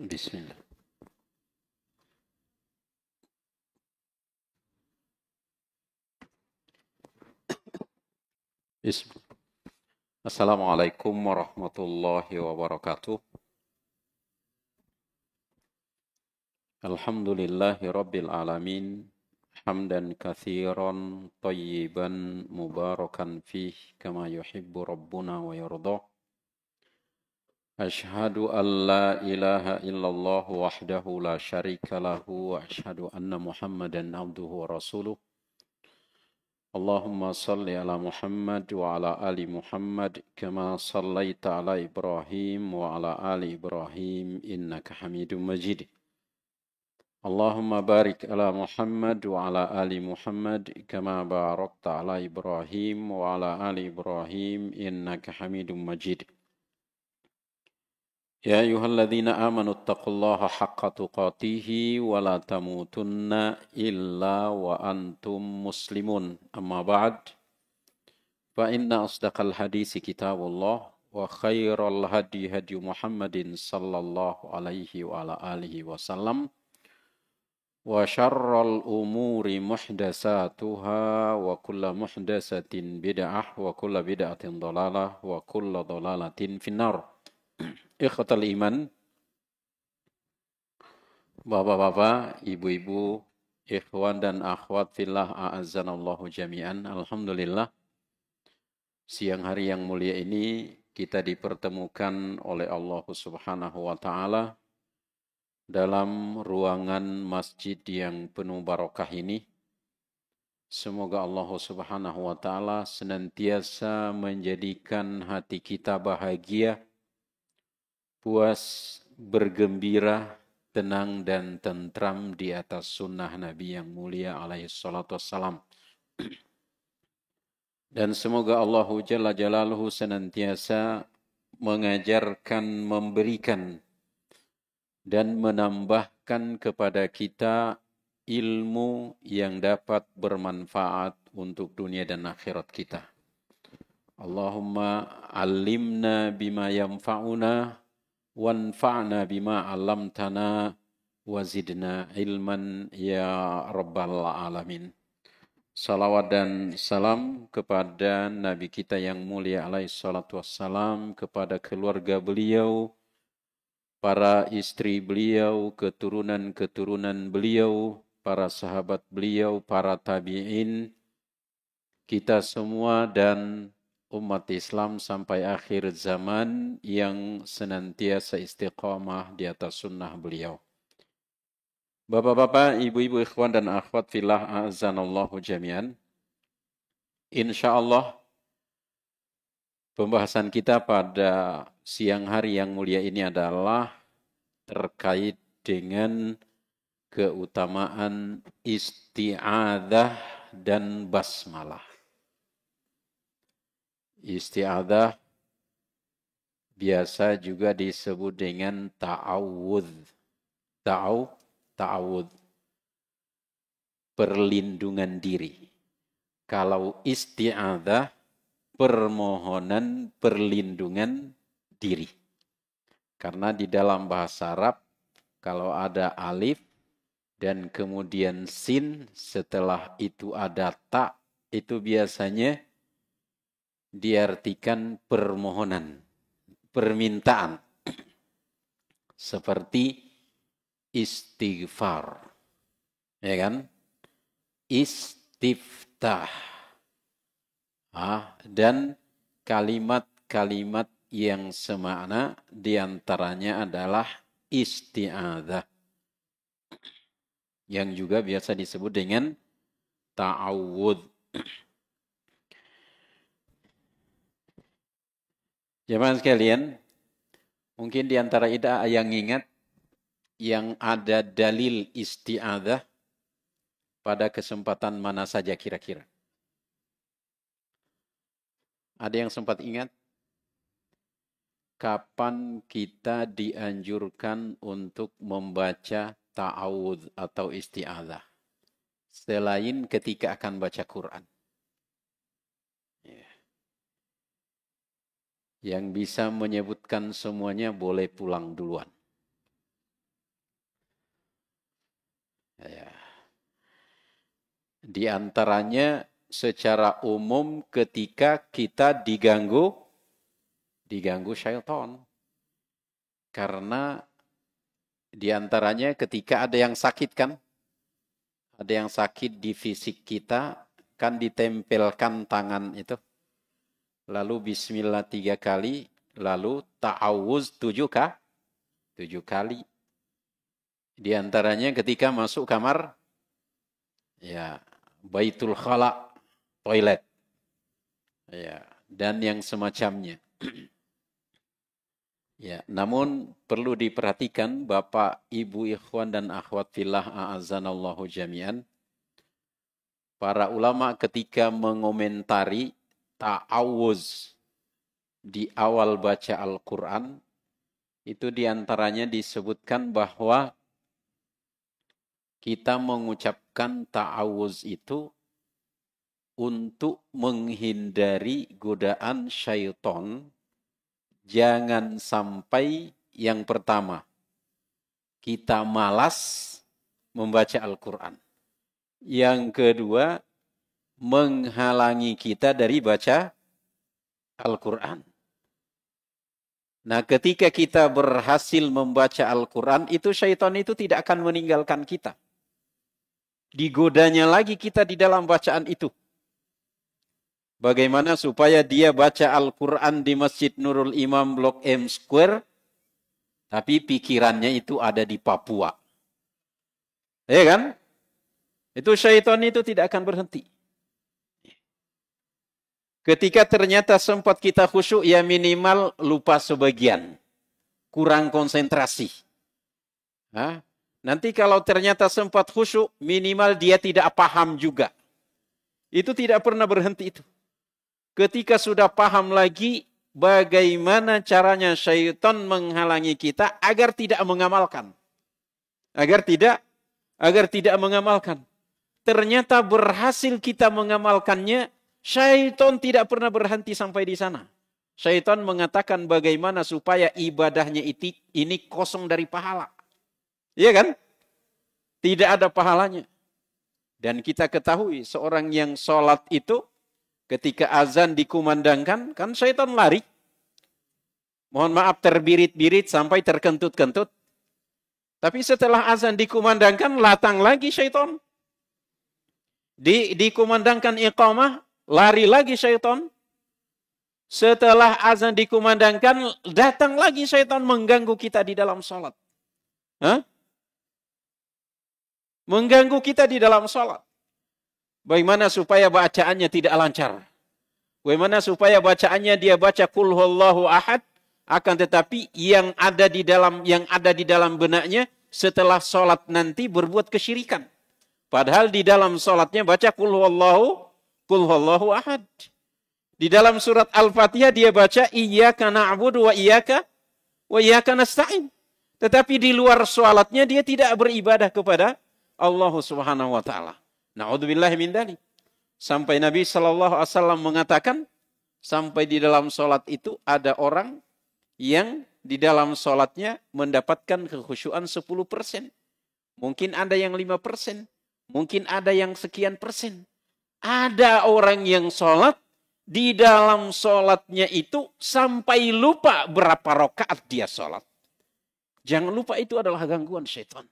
Bismillah. Bismillah. Assalamualaikum warahmatullahi wabarakatuh. Alhamdulillahi rabbil alamin. Hamdan kathiran tayyiban mubarakan fih kama yuhibbu rabbuna wa yardah. Ashhadu an la ilaha illallah wahdahu la syarika lahu wa ashhadu anna Muhammadan abduhu wa rasuluh. اللهم صل على محمد وعلى آل محمد كما صليت على إبراهيم وعلى آل إبراهيم إنك حميد مجيد اللهم بارك على محمد وعلى آل محمد كما باركت على إبراهيم وعلى آل إبراهيم إنك حميد مجيد يا أيها الذين آمنوا اتقوا الله حق تقاته ولا تموتن إلا وأنتم مسلمون أما بعد فإن أصدق الحديث كتاب الله وخير الهدي هدي محمد صلى الله عليه وعلى آله وسلم وشر الأمور محدثاتها وكل محدثة بدعة وكل بدعة ضلالة وكل ضلالة في النار Ikhwatal iman, bapak-bapak, ibu-ibu, ikhwan dan akhwat fillah a'azzanallahu jami'an. Alhamdulillah, siang hari yang mulia ini kita dipertemukan oleh Allah Subhanahu wa Ta'ala dalam ruangan masjid yang penuh barokah ini. Semoga Allah Subhanahu wa Ta'ala senantiasa menjadikan hati kita bahagia, puas, bergembira, tenang dan tentram di atas sunnah Nabi yang mulia alaihi salatu wassalam. Dan semoga Allah Jalla Jalaluhu senantiasa mengajarkan, memberikan dan menambahkan kepada kita ilmu yang dapat bermanfaat untuk dunia dan akhirat kita. Allahumma alimna bima yanfa'una wanfa'na bima 'allamtana wa zidna ilman ya rabbal alamin. Salawat dan salam kepada Nabi kita yang mulia alaihi salatu wassalam, kepada keluarga beliau, para istri beliau, keturunan-keturunan beliau, para sahabat beliau, para tabi'in, kita semua dan umat Islam sampai akhir zaman yang senantiasa istiqamah di atas sunnah beliau. Bapak-bapak, ibu-ibu, ikhwan dan akhwat fillah a'azzanallahu jami'an. InsyaAllah pembahasan kita pada siang hari yang mulia ini adalah terkait dengan keutamaan isti'adzah dan basmalah. Isti'adzah biasa juga disebut dengan ta'awudz. Ta'awudz. Perlindungan diri. Kalau isti'adzah, permohonan perlindungan diri. Karena di dalam bahasa Arab, kalau ada alif dan kemudian sin, setelah itu ada ta, itu biasanya diartikan permohonan, permintaan. Seperti istighfar. Ya kan? Istiftah. Dan kalimat-kalimat yang semakna diantaranya adalah isti'adzah. Yang juga biasa disebut dengan ta'awudz. Jemaah sekalian, mungkin di antara ida yang ingat yang ada dalil isti'adzah pada kesempatan mana saja kira-kira? Ada yang sempat ingat? Kapan kita dianjurkan untuk membaca ta'awudz atau isti'adzah? Selain ketika akan baca Quran. Yang bisa menyebutkan semuanya boleh pulang duluan. Di antaranya secara umum ketika kita diganggu syaitan. Karena di antaranya ketika ada yang sakit kan, ada yang sakit di fisik kita, kan ditempelkan tangan itu. Lalu bismillah 3 kali, lalu ta'awuz 7 kali. Di antaranya ketika masuk kamar, ya, baitul khala, toilet. Ya, dan yang semacamnya. Ya, namun perlu diperhatikan Bapak, Ibu, ikhwan dan akhwat fillah a'azzanallahu jami'an. Para ulama ketika mengomentari ta'awuz di awal baca Al-Quran, itu diantaranya disebutkan bahwa kita mengucapkan ta'awuz itu untuk menghindari godaan syaitan. Jangan sampai yang pertama, kita malas membaca Al-Quran. Yang kedua, menghalangi kita dari baca Al-Quran. Nah, ketika kita berhasil membaca Al-Quran, itu syaitan itu tidak akan meninggalkan kita. Digodanya lagi kita di dalam bacaan itu. Bagaimana supaya dia baca Al-Quran di Masjid Nurul Imam Blok M Square, tapi pikirannya itu ada di Papua. Ya kan? Itu syaitan itu tidak akan berhenti. Ketika ternyata sempat kita khusyuk, ya minimal lupa sebagian. Kurang konsentrasi. Hah? Nanti kalau ternyata sempat khusyuk, minimal dia tidak paham juga. Itu tidak pernah berhenti itu. Ketika sudah paham lagi bagaimana caranya syaitan menghalangi kita agar tidak mengamalkan. Agar tidak mengamalkan. Ternyata berhasil kita mengamalkannya, syaitan tidak pernah berhenti sampai di sana. Syaitan mengatakan bagaimana supaya ibadahnya ini kosong dari pahala. Iya kan? Tidak ada pahalanya. Dan kita ketahui seorang yang sholat itu ketika azan dikumandangkan, kan syaitan lari. Mohon maaf terbirit-birit sampai terkentut-kentut. Tapi setelah azan dikumandangkan, datang lagi syaitan. Dikumandangkan iqamah, lari lagi syaitan. Setelah azan dikumandangkan, datang lagi syaitan mengganggu kita di dalam sholat. Hah? Mengganggu kita di dalam sholat. Bagaimana supaya bacaannya tidak lancar? Bagaimana supaya bacaannya dia baca qul huwallahu ahad, akan tetapi yang ada di dalam benaknya setelah sholat nanti berbuat kesyirikan. Padahal di dalam sholatnya baca qul huwallahu ahad. Di dalam surat Al-Fatihah dia baca iyyaka na'budu wa iyyaka nasta'in. Tetapi di luar sholatnya dia tidak beribadah kepada Allah Subhanahu wa taala. Na'udzubillahi min dzalik. Sampai Nabi SAW mengatakan, sampai di dalam sholat itu ada orang yang di dalam sholatnya mendapatkan kekhusyuan 10%. Mungkin ada yang 5%. Mungkin ada yang sekian persen. Ada orang yang sholat, di dalam sholatnya itu sampai lupa berapa rakaat dia sholat. Jangan lupa itu adalah gangguan syaitan.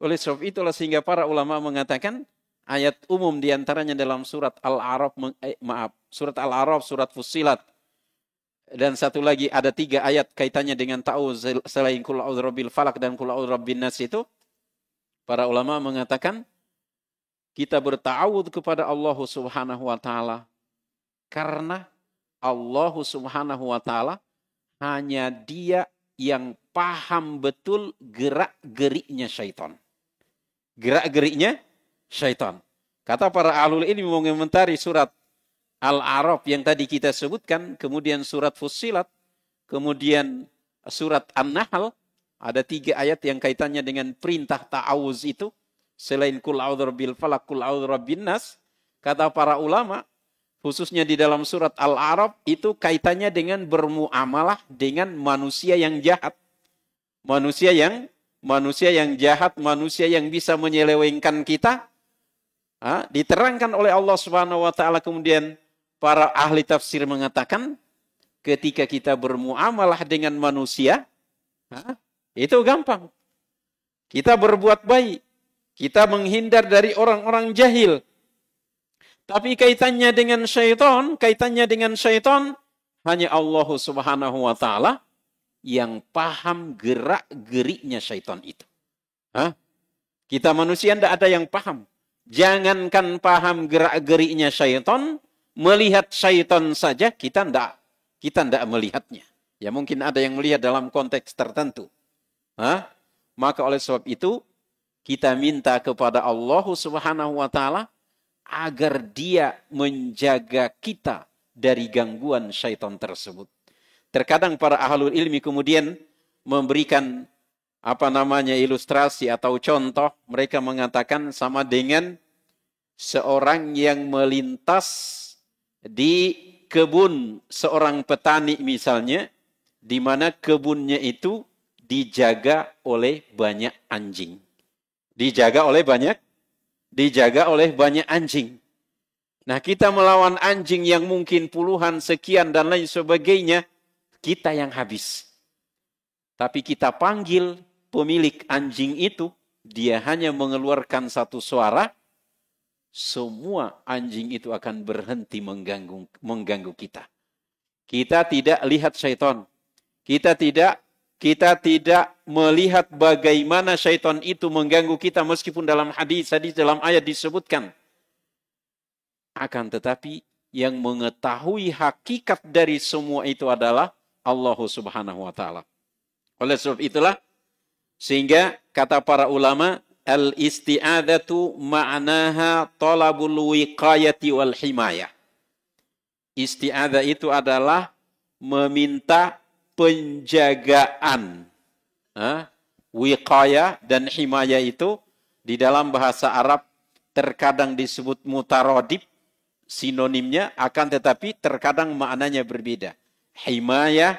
Oleh sebab itulah sehingga para ulama mengatakan, ayat umum diantaranya dalam surat Al-A'raf, surat Al-A'raf, surat Fussilat. Dan satu lagi ada 3 ayat kaitannya dengan ta'awuz selain Qul a'udzu birabbil falaq dan Qul a'udzu birabbin nas itu. Para ulama mengatakan kita berta'awudz kepada Allah Subhanahu wa taala karena Allah Subhanahu wa taala hanya Dia yang paham betul gerak-geriknya syaitan. Gerak-geriknya syaitan. Kata para ahlul ilmi mengomentari surat Al-A'raf yang tadi kita sebutkan, kemudian surat Fussilat, kemudian surat An-Nahl, ada 3 ayat yang kaitannya dengan perintah ta'awuz itu, selain Qul a'udzu birabbil falaq, Qul a'udzu birabbin nas. Kata para ulama, khususnya di dalam surat Al-A'raf, itu kaitannya dengan bermuamalah dengan manusia yang jahat. Manusia yang jahat, manusia yang bisa menyelewengkan kita, Diterangkan oleh Allah Subhanahu wa taala, kemudian para ahli tafsir mengatakan ketika kita bermuamalah dengan manusia, itu gampang. Kita berbuat baik, kita menghindar dari orang-orang jahil. Tapi kaitannya dengan syaitan, hanya Allah Subhanahu wa taala yang paham gerak-geriknya syaitan itu. Kita manusia tidak ada yang paham. Jangankan paham gerak-geriknya syaitan, melihat syaitan saja kita tidak melihatnya. Ya mungkin ada yang melihat dalam konteks tertentu. Maka oleh sebab itu kita minta kepada Allah Subhanahu wa taala agar Dia menjaga kita dari gangguan syaitan tersebut. Terkadang para ahlul ilmi kemudian memberikan ilustrasi atau contoh. Mereka mengatakan sama dengan seorang yang melintas di kebun seorang petani misalnya, di mana kebunnya itu dijaga oleh banyak anjing. Dijaga oleh banyak anjing. Nah, kita melawan anjing yang mungkin puluhan, sekian, dan lain sebagainya, kita yang habis. Tapi kita panggil pemilik anjing itu, dia hanya mengeluarkan satu suara, semua anjing itu akan berhenti mengganggu kita. Kita tidak lihat syaitan. Kita tidak melihat bagaimana syaitan itu mengganggu kita, meskipun dalam hadis dalam ayat disebutkan. Akan tetapi yang mengetahui hakikat dari semua itu adalah Allah Subhanahu wa taala. Oleh sebab itulah, sehingga kata para ulama, al-isti'adzatu ma'naha talabul wiqayati wal himayah. Isti'adzah itu adalah meminta penjagaan. Wiqayah dan himayah itu di dalam bahasa Arab terkadang disebut mutaradif, sinonimnya, akan tetapi terkadang maknanya berbeda. Himayah,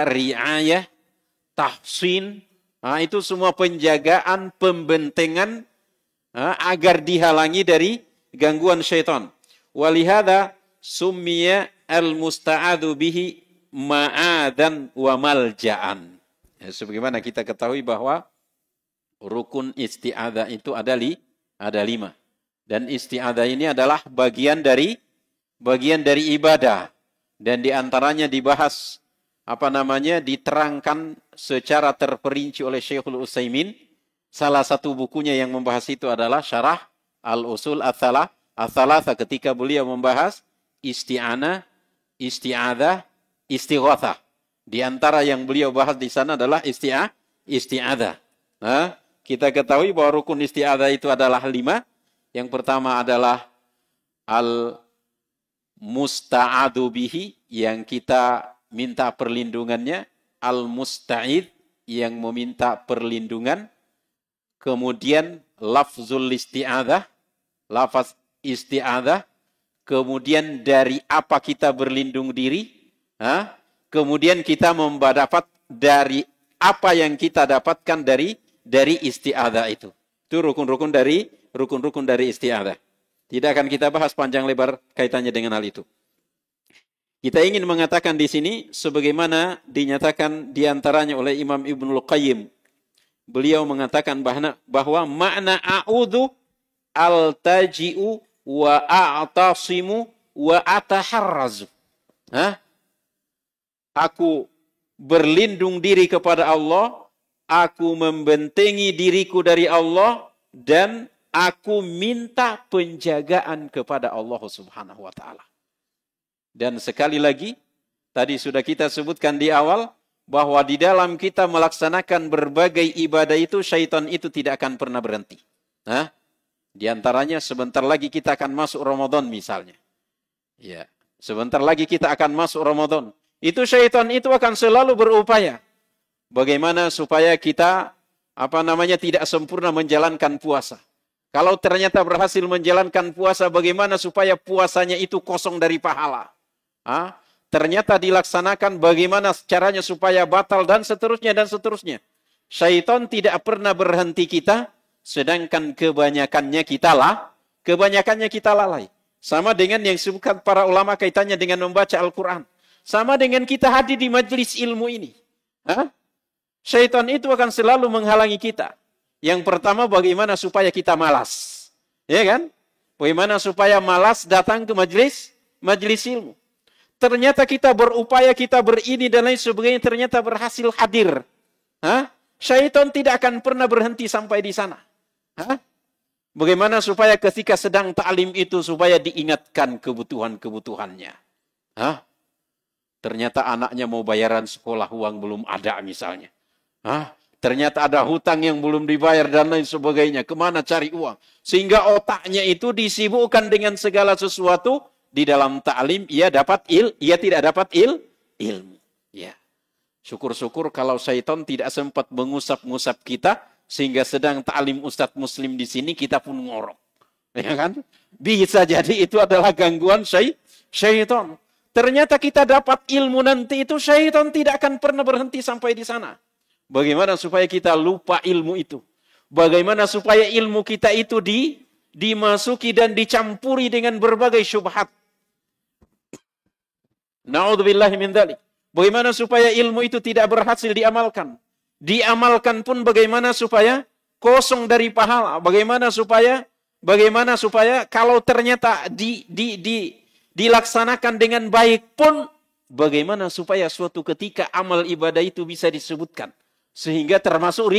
riayah, tahsin, itu semua penjagaan, pembentengan agar dihalangi dari gangguan syaitan. Walihada summiya al-musta'adu bihi ma'adan wa malja'an. Ya, sebagaimana kita ketahui bahwa rukun isti'adzah itu ada 5. Dan isti'adzah ini adalah bagian dari ibadah. Dan diantaranya dibahas diterangkan secara terperinci oleh Syekhul Utsaimin. Salah satu bukunya yang membahas itu adalah Syarah Al-Usul Ats-Tsalatsa, ketika beliau membahas isti'anah, isti'adzah, istighatsah. Di antara yang beliau bahas di sana adalah isti'adzah. Kita ketahui bahwa rukun isti'adzah itu adalah 5. Yang pertama adalah al-musta'adu bihi, yang kita minta perlindungannya, al-musta'id, yang meminta perlindungan, kemudian lafzul isti'adzah, lafaz isti'adzah, kemudian dari apa kita berlindung diri, kemudian kita mendapat dari apa yang kita dapatkan dari isti'adzah itu. Itu rukun-rukun dari isti'adzah. Tidak akan kita bahas panjang lebar kaitannya dengan hal itu. Kita ingin mengatakan di sini, sebagaimana dinyatakan diantaranya oleh Imam Ibnul Qayyim. Beliau mengatakan bahwa makna a'udhu al-taji'u wa a'tasimu wa ataharrazu. Aku berlindung diri kepada Allah, aku membentengi diriku dari Allah, dan aku minta penjagaan kepada Allah Subhanahu wa taala. Dan sekali lagi, tadi sudah kita sebutkan di awal, bahwa di dalam kita melaksanakan berbagai ibadah itu, syaitan itu tidak akan pernah berhenti. Di antaranya sebentar lagi kita akan masuk Ramadan misalnya. Ya, sebentar lagi kita akan masuk Ramadan. Itu syaitan itu akan selalu berupaya bagaimana supaya kita tidak sempurna menjalankan puasa. Kalau ternyata berhasil menjalankan puasa, bagaimana supaya puasanya itu kosong dari pahala. Ternyata dilaksanakan, bagaimana caranya supaya batal, dan seterusnya dan seterusnya. Syaitan tidak pernah berhenti kita, sedangkan kebanyakannya Kebanyakannya kita lalai. Sama dengan yang disebutkan para ulama kaitannya dengan membaca Al-Quran. Sama dengan kita hadir di majelis ilmu ini. Syaitan itu akan selalu menghalangi kita. Yang pertama, bagaimana supaya kita malas. Ya kan? Bagaimana supaya malas datang ke majelis ilmu. Ternyata kita berupaya, kita berini dan lain sebagainya, ternyata berhasil hadir. Syaitan tidak akan pernah berhenti sampai di sana. Bagaimana supaya ketika sedang ta'lim itu supaya diingatkan kebutuhan-kebutuhannya. Ternyata anaknya mau bayaran sekolah, uang belum ada misalnya. Ternyata ada hutang yang belum dibayar dan lain sebagainya. Kemana cari uang? Sehingga otaknya itu disibukkan dengan segala sesuatu. Di dalam ta'lim ia tidak dapat ilmu. Ya. Syukur-syukur kalau syaitan tidak sempat mengusap-ngusap kita. Sehingga sedang ta'lim Ustadz Muslim di sini kita pun ngorok. Ya kan? Bisa jadi itu adalah gangguan syaitan. Ternyata kita dapat ilmu nanti itu syaitan tidak akan pernah berhenti sampai di sana. Bagaimana supaya kita lupa ilmu itu? Bagaimana supaya ilmu kita itu dimasuki dan dicampuri dengan berbagai syubhat? Na'udzubillahi min dzalik. Bagaimana supaya ilmu itu tidak berhasil diamalkan? Diamalkan pun bagaimana supaya kosong dari pahala? Bagaimana supaya kalau ternyata dilaksanakan dengan baik pun, bagaimana supaya suatu ketika amal ibadah itu bisa disebutkan sehingga termasuk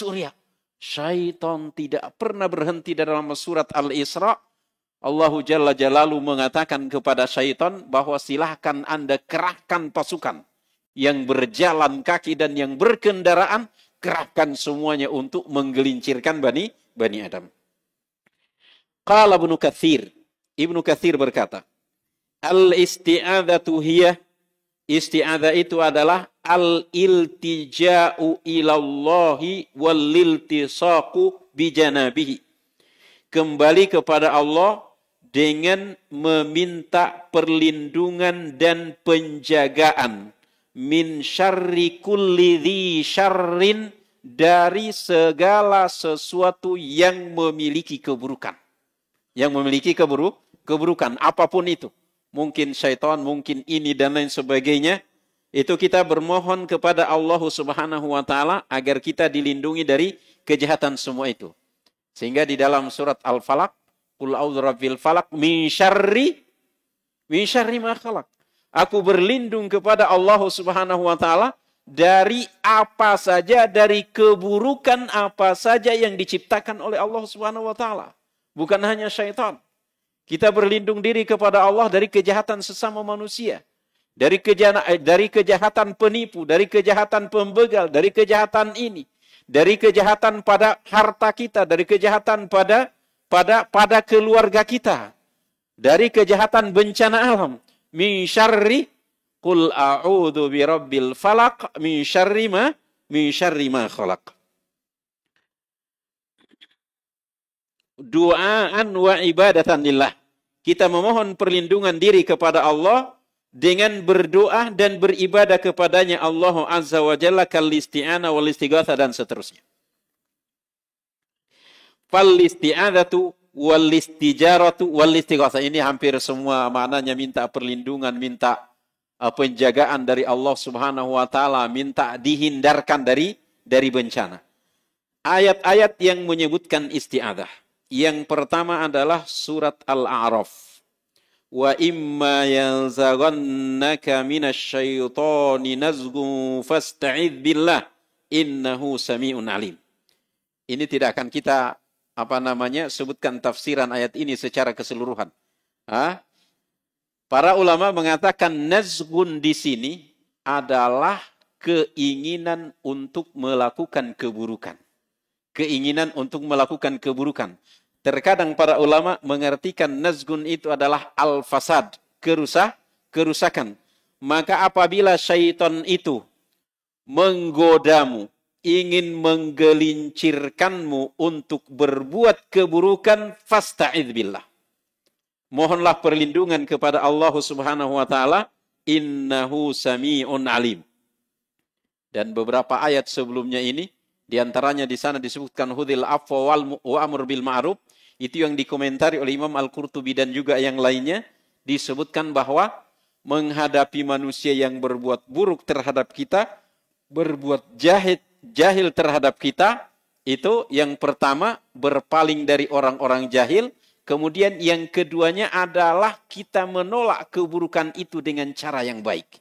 riya. Syaitan tidak pernah berhenti dalam surat Al-Isra. Allah Jalla Jalaluhu mengatakan kepada syaitan bahwa silahkan Anda kerahkan pasukan yang berjalan kaki dan yang berkendaraan, kerahkan semuanya untuk menggelincirkan Bani Adam. Qala Ibnu Katsir berkata, al-isti'adzatu hiya, isti'adzah itu adalah al-iltija'u ilallahi wal-iltisaqu bijanabihi. Kembali kepada Allah dengan meminta perlindungan dan penjagaan min syarri kulli dhi syarrin, dari segala sesuatu yang memiliki keburukan. Yang memiliki keburukan apapun itu. Mungkin syaitan, mungkin ini dan lain sebagainya. Itu kita bermohon kepada Allah Subhanahu wa taala agar kita dilindungi dari kejahatan semua itu. Sehingga di dalam surat Al-Falaq, qul a'udzu birabbil falaq min syarri ma khalaq. Aku berlindung kepada Allah Subhanahu wa taala dari apa saja, dari keburukan apa saja yang diciptakan oleh Allah Subhanahu wa taala. Bukan hanya syaitan. Kita berlindung diri kepada Allah dari kejahatan sesama manusia. Dari kejahatan penipu, dari kejahatan pembegal, dari kejahatan ini. Dari kejahatan pada harta kita, dari kejahatan pada keluarga kita. Dari kejahatan bencana alam. Min syarri qul a'udzu birabbil falaq min syarri ma khalaq. Du'aan wa ibadatan lillah. Kita memohon perlindungan diri kepada Allah dengan berdoa dan beribadah kepadanya Allah Azza wa Jalla, kal isti'anah wal istighatsah dan seterusnya. Fal isti'adzatu wal istijaratu wal istighatsah, ini hampir semua maknanya minta perlindungan, minta penjagaan dari Allah Subhanahu wa taala, minta dihindarkan dari bencana. Ayat-ayat yang menyebutkan isti'adzah. Yang pertama adalah surat Al-A'raf. Wa imma yanzaghannaka minasyaitani nazghun fasta'idz billah innahu sami'un alim. Ini tidak akan kita sebutkan tafsiran ayat ini secara keseluruhan. Para ulama mengatakan nazghun di sini adalah keinginan untuk melakukan keburukan. Keinginan untuk melakukan keburukan. Terkadang para ulama mengartikan nazgun itu adalah al-fasad, kerusakan. Maka apabila syaitan itu menggodamu, ingin menggelincirkanmu untuk berbuat keburukan, fasta'idz billah. Mohonlah perlindungan kepada Allah Subhanahu wa taala, innahu sami'un alim. Dan beberapa ayat sebelumnya ini, di antaranya di sana disebutkan hudil afwa wa amr bil ma'ruf, Itu yang dikomentari oleh Imam Al-Qurtubi dan juga yang lainnya. Disebutkan bahwa menghadapi manusia yang berbuat buruk terhadap kita, berbuat jahil terhadap kita, itu yang pertama berpaling dari orang-orang jahil. Kemudian yang keduanya adalah kita menolak keburukan itu dengan cara yang baik.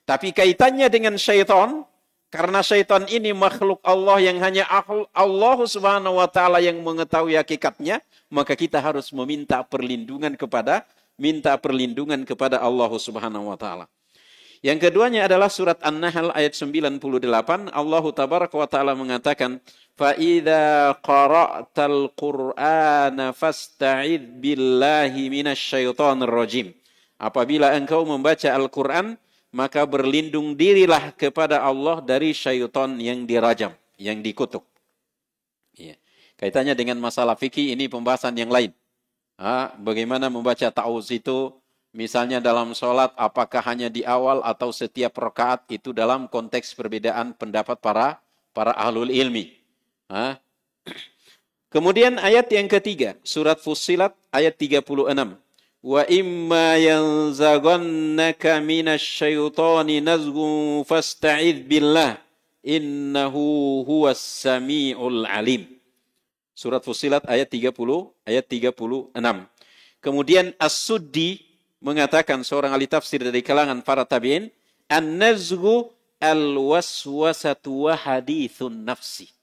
Tapi kaitannya dengan syaitan, karena syaitan ini makhluk Allah yang hanya Allah Subhanahu wa taala yang mengetahui hakikatnya, maka kita harus meminta perlindungan kepada Allah Subhanahu wa taala. Yang keduanya adalah surat An-Nahl ayat 98. Allah tabaraka wa taala mengatakan, "Fa idza qara'tal Qur'ana fasta'idz billahi minasyaitonir rajim." Apabila engkau membaca Al-Qur'an, maka berlindung dirilah kepada Allah dari syaitan yang dirajam, yang dikutuk. Ya. Kaitannya dengan masalah fikih ini pembahasan yang lain. Bagaimana membaca ta'awuz itu, misalnya dalam sholat, apakah hanya di awal atau setiap rakaat, itu dalam konteks perbedaan pendapat para ahlul ilmi. Kemudian ayat yang ketiga, surat Fussilat ayat 36. Wa imma yanzaghannaka minasyaitani nazghun fasta'idz billah innahu huwas samiul alim. Surat Fussilat ayat 36. Kemudian As-Suddi mengatakan, seorang ahli tafsir dari kalangan para tabi'in, an-nazghu al-waswasatu wa hadithun nafsi.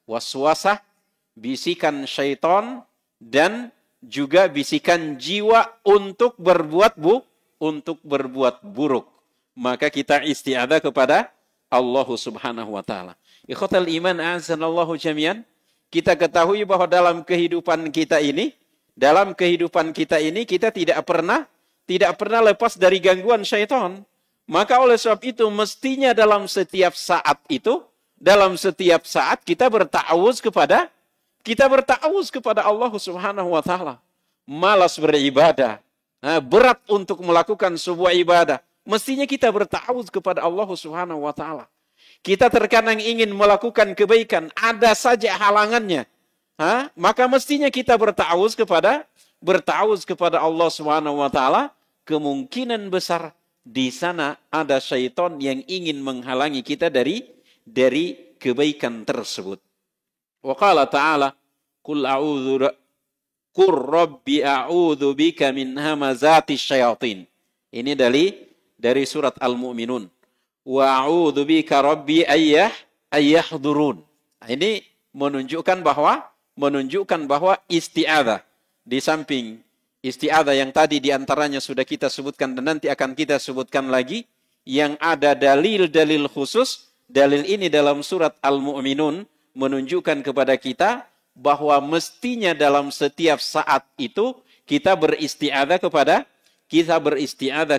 Waswasah, bisikan syaitan, dan juga bisikan jiwa untuk berbuat buruk. Maka kita isti'adzah kepada Allah Subhanahu wa taala. Ikhwatal iman a'azanallahu jami'an. Kita ketahui bahwa dalam kehidupan kita ini kita tidak pernah lepas dari gangguan syaitan. Maka oleh sebab itu mestinya dalam setiap saat kita berta'awuz kepada Allah Subhanahu wa taala. Malas beribadah, berat untuk melakukan sebuah ibadah, mestinya kita berta'awuz kepada Allah Subhanahu wa taala. Kita terkadang ingin melakukan kebaikan, ada saja halangannya. Maka mestinya kita berta'awuz kepada Allah Subhanahu wa taala. Kemungkinan besar di sana ada syaitan yang ingin menghalangi kita dari kebaikan tersebut. Wa qala ta'ala, qul rabbi a'udzu bika min hamazati syayatin. Ini dari surat Al-Mu'minun. Wa a'udzu bika rabbi ayyahdurun. Ini menunjukkan bahwa isti'adzah, di samping isti'adzah yang tadi diantaranya sudah kita sebutkan dan nanti akan kita sebutkan lagi, yang ada dalil-dalil khusus. Dalil ini dalam surat Al-Mu'minun menunjukkan kepada kita bahwa mestinya dalam setiap saat itu kita beristi'adzah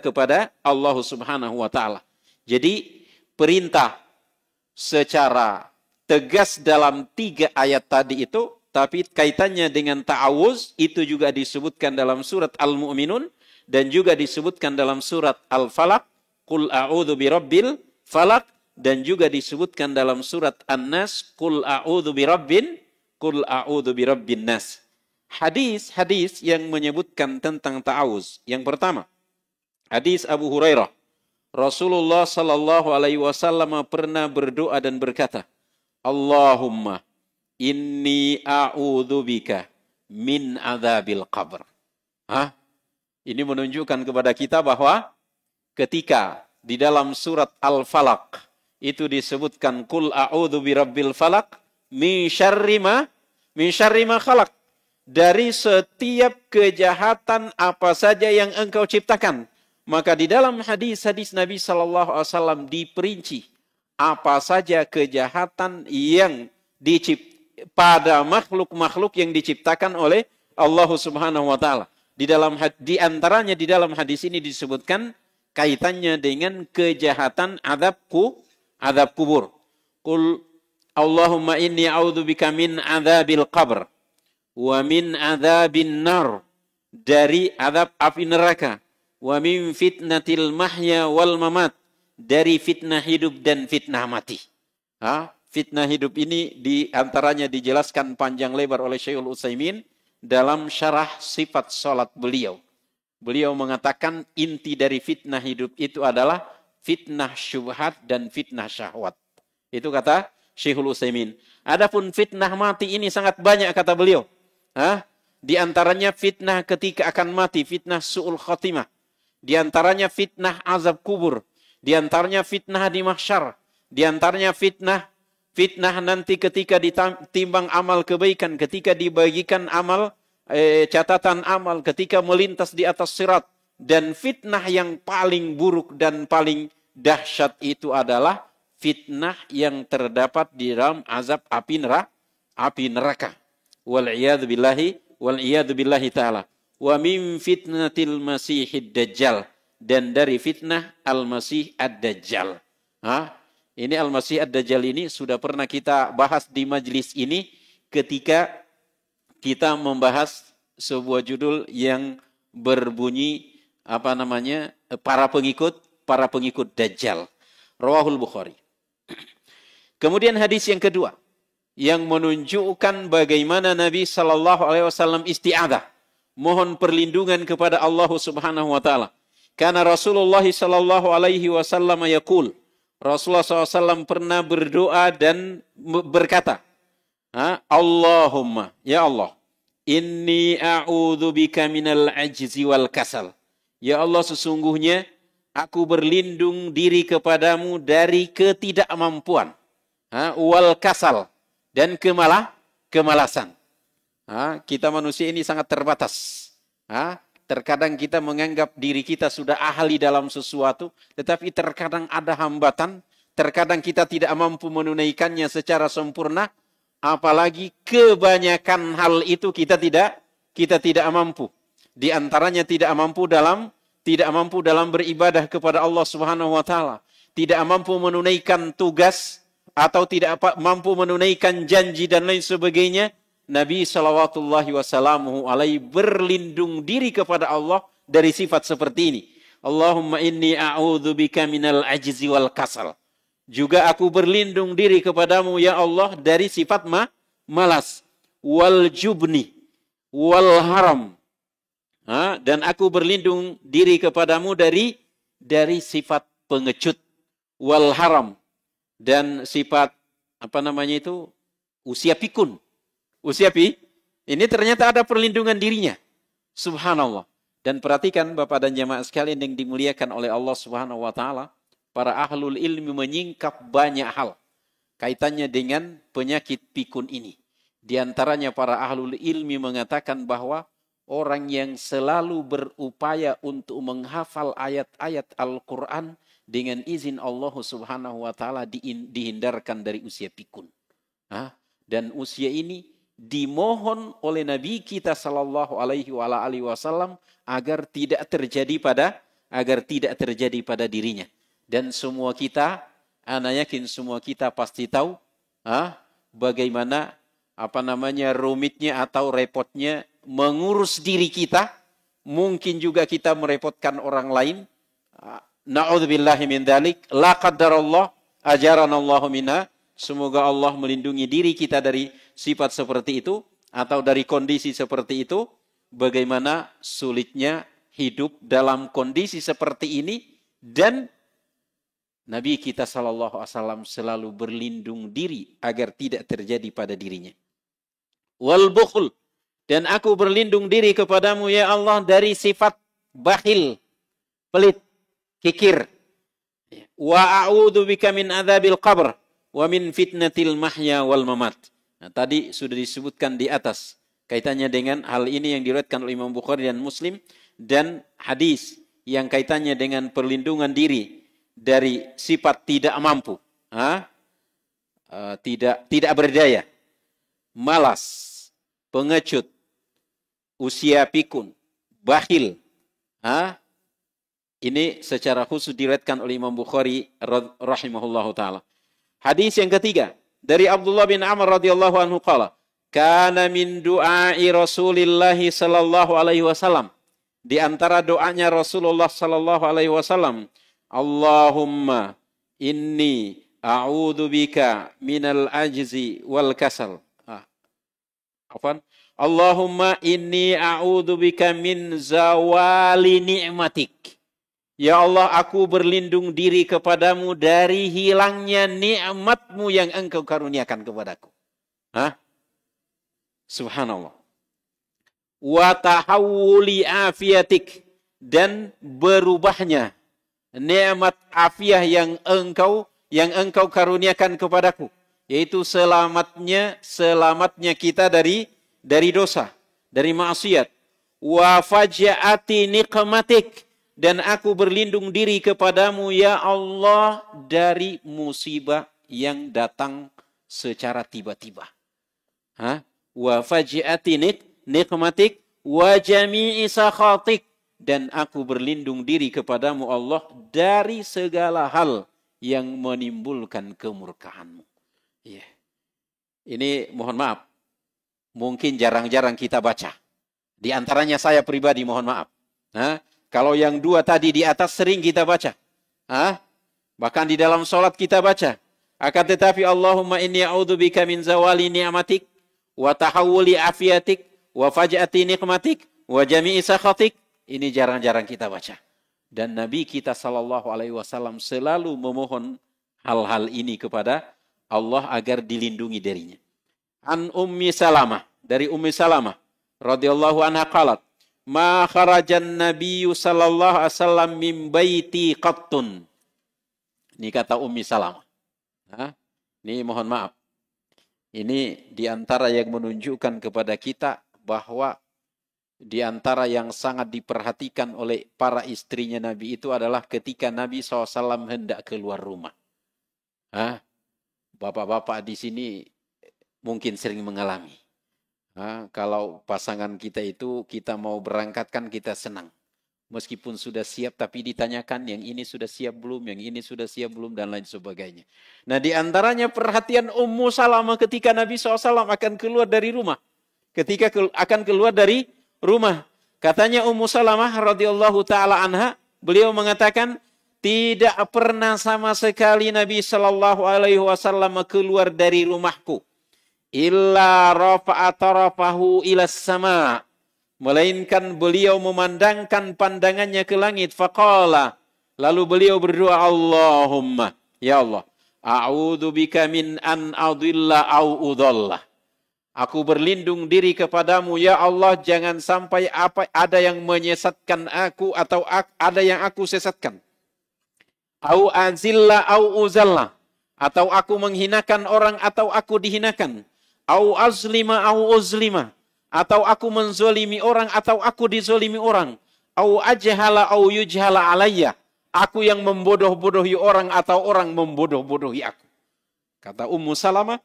kepada Allah Subhanahu wa taala. Jadi perintah secara tegas dalam 3 ayat tadi itu, tapi kaitannya dengan ta'awuz itu juga disebutkan dalam surat Al-Mu'minun dan juga disebutkan dalam surat Al-Falaq, qul a'udzu birabbil falaq, dan juga disebutkan dalam surat An-Nas, qul a'udzu birabbin nas. Hadis yang menyebutkan tentang ta'awuz. Yang pertama, hadis Abu Hurairah. Rasulullah sallallahu alaihi wasallam pernah berdoa dan berkata, Allahumma inni a'udzubika min adzabil qabr. Ini menunjukkan kepada kita bahwa ketika di dalam surat Al-Falaq itu disebutkan qul a'udzu birabbil falaq min syarri ma khalaq, dari setiap kejahatan apa saja yang engkau ciptakan. Maka di dalam hadis-hadis Nabi sallallahu alaihi wasallam diperinci apa saja kejahatan yang pada makhluk-makhluk yang diciptakan oleh Allah Subhanahu wa taala. Di antaranya di dalam hadis ini disebutkan kaitannya dengan kejahatan azab kubur. Qul Allahumma inni a'udzubika min adzabil qabr wa min adzabin nar, dari azab api neraka, wa min fitnatil mahya wal mamat, dari fitnah hidup dan fitnah mati. Fitnah hidup ini di antaranya dijelaskan panjang lebar oleh Syekhul Utsaimin dalam syarah sifat salat beliau. Beliau mengatakan inti dari fitnah hidup itu adalah fitnah syubhat dan fitnah syahwat. Itu kata Syekhul Utsaimin. Adapun fitnah mati ini sangat banyak kata beliau. Di antaranya fitnah ketika akan mati, fitnah su'ul khatimah. Di antaranya fitnah azab kubur. Di antaranya fitnah di mahsyar. Di antaranya fitnah nanti ketika ditimbang amal kebaikan, ketika dibagikan amal catatan amal, ketika melintas di atas sirat. Dan fitnah yang paling buruk dan paling dahsyat itu adalah fitnah yang terdapat di dalam azab api neraka. Wal'iyadu billahi ta'ala. Wa min fitnatil masihid dajjal. Dan dari fitnah al-masih ad-dajjal. Ini al-masih ad-dajjal ini sudah pernah kita bahas di majelis ini ketika kita membahas sebuah judul yang berbunyi para pengikut Dajjal. Rawahul Bukhari. Kemudian hadis yang kedua yang menunjukkan bagaimana Nabi sallallahu alaihi wasallam isti'adzah, mohon perlindungan kepada Allah Subhanahu wa taala. Karena Rasulullah sallallahu alaihi wasallam yaqul, Rasulullah SAW pernah berdoa dan berkata, Allahumma, ya Allah, inni a'udzubika minal ajzi wal kasal. Ya Allah, sesungguhnya aku berlindung diri kepadamu dari ketidakmampuan, wal kasal, dan kemalasan. Kita manusia ini sangat terbatas. Terkadang kita menganggap diri kita sudah ahli dalam sesuatu, tetapi terkadang ada hambatan, terkadang kita tidak mampu menunaikannya secara sempurna, apalagi kebanyakan hal itu kita tidak mampu. Di antaranya tidak mampu dalam beribadah kepada Allah Subhanahu wa taala, tidak mampu menunaikan tugas atau tidak mampu menunaikan janji dan lain sebagainya. Nabi sallallahu wasallam berlindung diri kepada Allah dari sifat seperti ini. Allahumma inni a'udzubika minal ajzi wal kasal. Juga aku berlindung diri kepadamu ya Allah dari sifat malas, wal jubni, wal haram. Dan aku berlindung diri kepadamu dari sifat pengecut, wal haram, dan sifat usia pikun. Ini ternyata ada perlindungan dirinya. Subhanallah. Dan perhatikan Bapak dan jamaah sekalian yang dimuliakan oleh Allah Subhanahu wa taala, para ahlul ilmi menyingkap banyak hal kaitannya dengan penyakit pikun ini. Di antaranya para ahlul ilmi mengatakan bahwa orang yang selalu berupaya untuk menghafal ayat-ayat Al-Qur'an dengan izin Allah Subhanahu wa taala dihindarkan dari usia pikun. Dan usia ini dimohon oleh Nabi kita sallallahu alaihi wasallam agar tidak terjadi pada dirinya. Dan semua kita, ana yakin semua kita pasti tahu bagaimana rumitnya atau repotnya mengurus diri kita. Mungkin juga kita merepotkan orang lain. Na'udzubillahi min dzalik. La qaddarallah ajaranallahu minna. Semoga Allah melindungi diri kita dari sifat seperti itu atau dari kondisi seperti itu. Bagaimana sulitnya hidup dalam kondisi seperti ini, dan Nabi kita sallallahu alaihi wasallam selalu berlindung diri agar tidak terjadi pada dirinya. Wal bukhl, dan aku berlindung diri kepadamu ya Allah dari sifat bakhil, pelit, kikir. Wa a'udzu bika min adzabil qabr wa min fitnatil mahya wal mamat. Tadi sudah disebutkan di atas kaitannya dengan hal ini yang diriwayatkan oleh Imam Bukhari dan Muslim, dan hadis yang kaitannya dengan perlindungan diri dari sifat tidak mampu, tidak berdaya, malas, pengecut, usia pikun, bakhil. Ini secara khusus diriwayatkan oleh Imam Bukhari rahimahullahu taala. Hadis yang ketiga dari Abdullah bin Amr radhiyallahu anhu qala, kana min du'ai Rasulillah sallallahu alaihi wasallam, di antara doanya Rasulullah sallallahu alaihi wasallam, Allahumma inni a'udzubika minal ajzi wal kasal. Allahumma inni a'udzubika min zawali ni'matik. Ya Allah, aku berlindung diri kepadamu dari hilangnya nikmatmu yang engkau karuniakan kepadaku. Hah? Subhanallah. Wa tahawuli afiatik, dan berubahnya nikmat afiah yang engkau karuniakan kepadaku, yaitu selamatnya kita dari dosa, dari maksiat. Wa fajaati nikmatik, dan aku berlindung diri kepadamu ya Allah dari musibah yang datang secara tiba-tiba. Wa faji'ati nikmatik wa jami'i sakhatik, dan aku berlindung diri kepadamu Allah dari segala hal yang menimbulkan kemurkaanmu. Yeah. Ini mohon maaf, mungkin jarang-jarang kita baca. Di antaranya saya pribadi mohon maaf. Kalau yang dua tadi di atas sering kita baca. Bahkan di dalam sholat kita baca. Akan tetapi Allahumma inni a'udzubika min zawali ni'matik wa tahawuli afiatik wa faj'ati nikmatik wa jami'i sakhatik. Ini jarang-jarang kita baca. Dan Nabi kita sallallahu alaihi wasallam selalu memohon hal-hal ini kepada Allah agar dilindungi darinya. An Ummi Salamah, dari Ummi Salamah radhiyallahu anha qalat, ma kharajan nabiyyu sallallahu alaihi wasallam min baiti qattun. Ini kata Ummi Salamah. Ini mohon maaf. Ini diantara yang menunjukkan kepada kita bahwa diantara yang sangat diperhatikan oleh para istrinya Nabi itu adalah ketika Nabi SAW hendak keluar rumah. Bapak-bapak di sini mungkin sering mengalami. Kalau pasangan kita itu kita mau berangkatkan kita senang. Meskipun sudah siap tapi ditanyakan yang ini sudah siap belum, yang ini sudah siap belum dan lain sebagainya. Nah di antaranya perhatian Ummu Salamah ketika Nabi SAW akan keluar dari rumah. Ketika akan keluar dari rumah. Katanya Ummu Salamah radhiyallahu ta'ala anha, beliau mengatakan, tidak pernah sama sekali Nabi sallallahu alaihi wasallam keluar dari rumahku illa rafa'a tarafahu ila sama, melainkan beliau memandangkan pandangannya ke langit. Faqala, lalu beliau berdoa, Allahumma, ya Allah, a'udzu bika min an adilla au udhallah. Aku berlindung diri kepadamu ya Allah, jangan sampai ada yang menyesatkan aku atau ada yang aku sesatkan. Au azilla au uzalla, atau aku menghinakan orang atau aku dihinakan. Au azlima au uzlima, atau aku menzolimi orang atau aku dizolimi orang. Au ajhala au yujhala alayya, aku yang membodoh-bodohi orang atau orang membodoh-bodohi aku. Kata Ummu Salamah,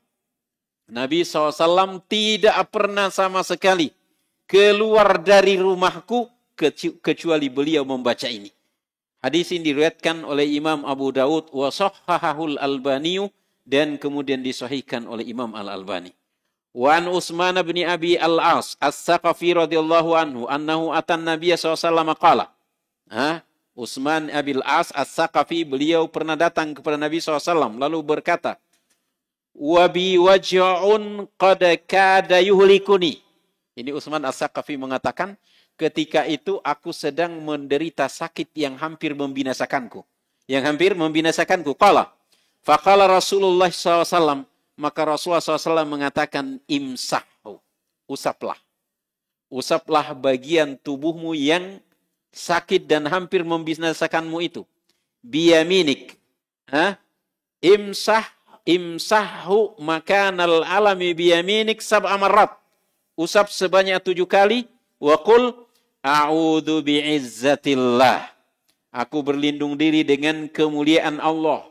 Nabi SAW tidak pernah sama sekali keluar dari rumahku kecuali beliau membaca ini. Hadis ini diriwayatkan oleh Imam Abu Daud wa sahhahul Albani, dan kemudian disahihkan oleh Imam Al-Albani. Wa an Utsman bin Abi Al-As As-Saqafi radhiyallahu anhu annahu atan Nabiy SAW qala. Utsman Abi Al-As As-Saqafi, beliau pernah datang kepada Nabi SAW lalu berkata, wa bi waj'un qad kada yuhlikuni. Ini Utsman As-Saqafi mengatakan, ketika itu aku sedang menderita sakit yang hampir membinasakanku. Qala. Faqala Rasulullah SAW, maka Rasulullah SAW mengatakan, imsahu, usaplah. Usaplah bagian tubuhmu yang sakit dan hampir membinasakanmu itu. Biyaminik. Imsahu makanal alami biyaminik sab'a marrat. Usap sebanyak 7 kali. Wa qul a'udzu bi'izzatillah. Aku berlindung diri dengan kemuliaan Allah.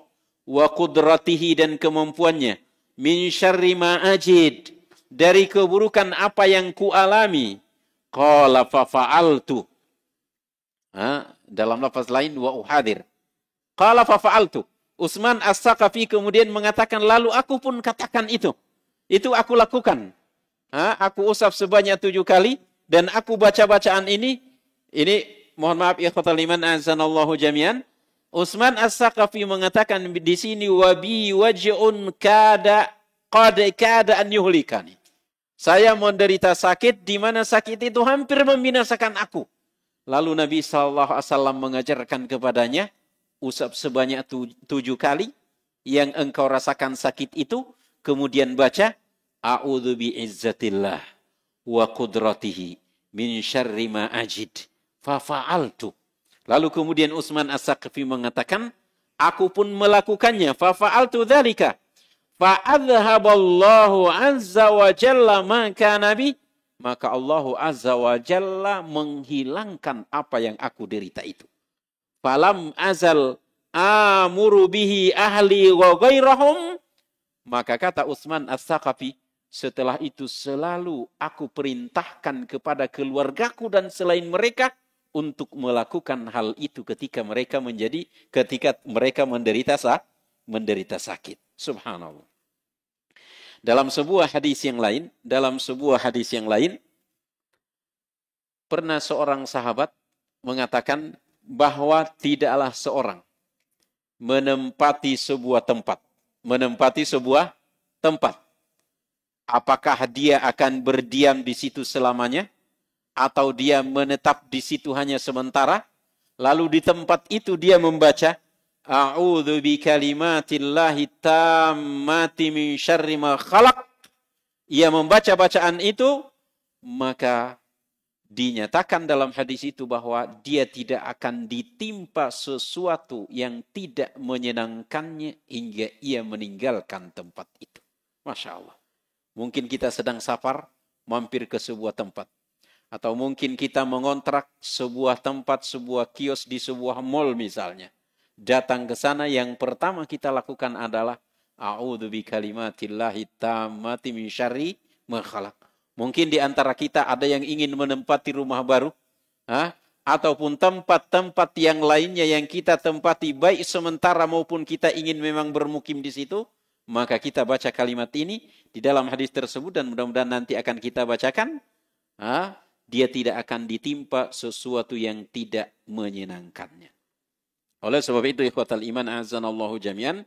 Wa qudratihi, dan kemampuannya. Min syarri ma ajid, dari keburukan apa yang kualami. Qala fa fa'altu. Dalam lafaz lain wa uhadir. Qala fa fa'altu. Utsman As-Saqafi kemudian mengatakan, lalu aku pun katakan itu. Itu aku lakukan. Aku usap sebanyak 7 kali dan aku baca bacaan ini. Ini mohon maaf ikhwatal iman azanallahu jami'an. Utsman As-Saqafi mengatakan di sini, wa bi waj'un qad kada an yuhlikani. Saya menderita sakit di mana sakit itu hampir membinasakan aku. Lalu Nabi SAW mengajarkan kepadanya, usap sebanyak 7 kali yang engkau rasakan sakit itu, kemudian baca, A'udzu bi'izzatillah wa qudratihi min syarri ma ajid. Fafa'altu. Lalu kemudian Utsman As-Saqafi mengatakan, aku pun melakukannya. Fafa'altu dzalika. Fa'adhaballahu azza wa jalla ma kana bi. Maka Allah azza wa jalla menghilangkan apa yang aku derita itu. Falam azal amuru bihi ahli wa ghairahum. Maka kata Utsman As-Saqafi, setelah itu selalu aku perintahkan kepada keluargaku dan selain mereka untuk melakukan hal itu ketika mereka menderita sakit. Subhanallah. Dalam sebuah hadis yang lain, pernah seorang sahabat mengatakan bahwa tidaklah seorang menempati sebuah tempat. Apakah dia akan berdiam di situ selamanya? Atau dia menetap di situ hanya sementara? Lalu di tempat itu dia membaca, A'udzu bikalimatillahi tammati min syarri ma khalaq. Ia membaca bacaan itu, maka dinyatakan dalam hadis itu bahwa dia tidak akan ditimpa sesuatu yang tidak menyenangkannya hingga ia meninggalkan tempat itu. Masya Allah. Mungkin kita sedang safar, mampir ke sebuah tempat. Atau mungkin kita mengontrak sebuah tempat, sebuah kios di sebuah mall misalnya. Datang ke sana, yang pertama kita lakukan adalah A'udzu bikalimatillahi tammati min syarri ma khalaq. Mungkin di antara kita ada yang ingin menempati rumah baru, ataupun tempat-tempat yang lainnya yang kita tempati baik sementara maupun kita ingin memang bermukim di situ, maka kita baca kalimat ini di dalam hadis tersebut dan mudah-mudahan nanti akan kita bacakan. Dia tidak akan ditimpa sesuatu yang tidak menyenangkannya. Oleh sebab itu, ikhwatal iman azanallahu jami'an,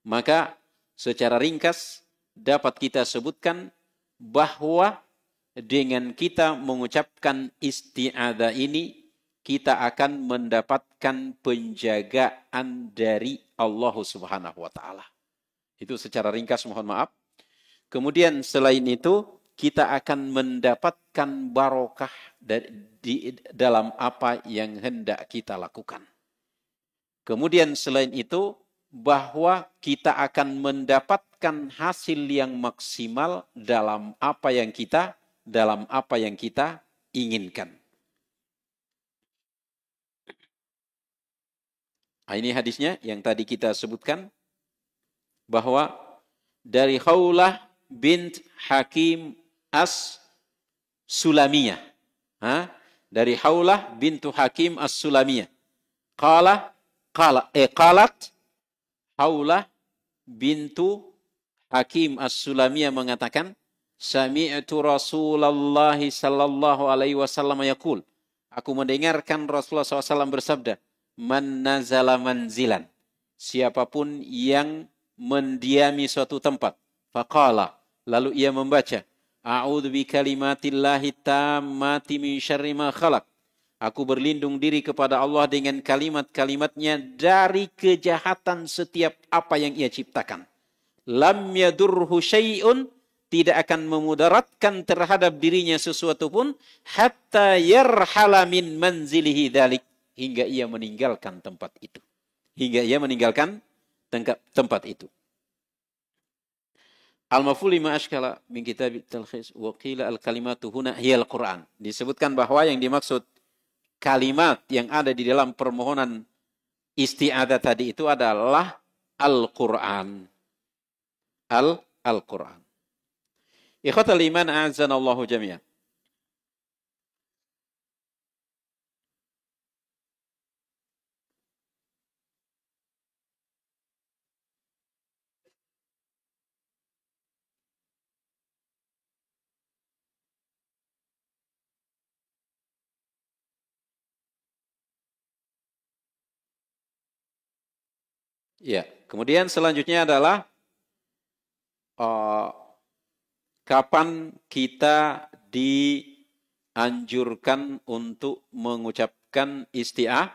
maka secara ringkas dapat kita sebutkan bahwa dengan kita mengucapkan isti'adzah ini, kita akan mendapatkan penjagaan dari Allah Subhanahu wa Ta'ala. Itu secara ringkas, mohon maaf. Kemudian selain itu, kita akan mendapatkan barokah dalam apa yang hendak kita lakukan. Kemudian selain itu, bahwa kita akan mendapatkan hasil yang maksimal dalam apa yang kita inginkan. Ini hadisnya yang tadi kita sebutkan, bahwa dari Khawlah bint Hakim As-Sulamiyah. Dari Khawlah bintu Hakim As-Sulamiyah. Qalat Khawlah bintu Hakim As-Sulamiyah mengatakan, Sami'tu Rasulullah sallallahu alaihi wasallam yaqul. Aku mendengarkan Rasulullah SAW bersabda, Man nazala manzilan. Siapapun yang mendiami suatu tempat. Faqala. Lalu ia membaca, A'udzu bikalimatillahi tammati min syarri ma khalaq. Aku berlindung diri kepada Allah dengan kalimat-kalimatnya dari kejahatan setiap apa yang ia ciptakan. Lam yadurhu syai'un. Tidak akan memudaratkan terhadap dirinya sesuatu pun. Hatta yarhala min manzilihi dhalik. Hingga ia meninggalkan tempat itu. Al-maf'ul lima ashkala min kitab talkhis wa qila al-kalimatu huna hiyal Qur'an. Disebutkan bahwa yang dimaksud kalimat yang ada di dalam permohonan isti'adzah tadi itu adalah Al-Qur'an. Al-Qur'an. Ikhwatal iman a'azzanallahu jami'an. Ya, kemudian selanjutnya adalah kapan kita dianjurkan untuk mengucapkan isti'adzah.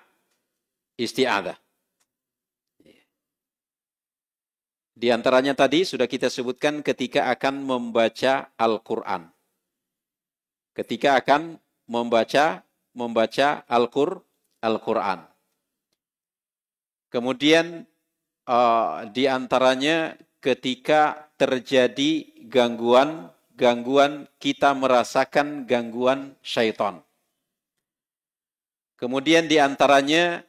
Di antaranya tadi sudah kita sebutkan ketika akan membaca Al-Quran. Ketika akan membaca Al-Quran. Kemudian di antaranya ketika terjadi gangguan kita merasakan gangguan syaitan. Kemudian di antaranya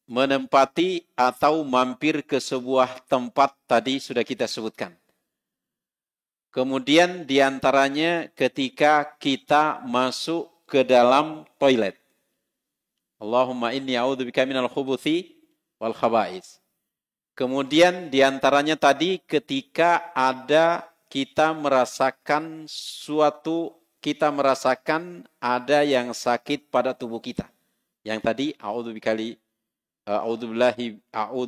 menempati atau mampir ke sebuah tempat tadi sudah kita sebutkan. Kemudian di antaranya ketika kita masuk ke dalam toilet. Allahumma inni a'udzubika minal khubuthi wal khaba'is. Kemudian di antaranya tadi ketika ada kita merasakan ada yang sakit pada tubuh kita. Yang tadi a'udzu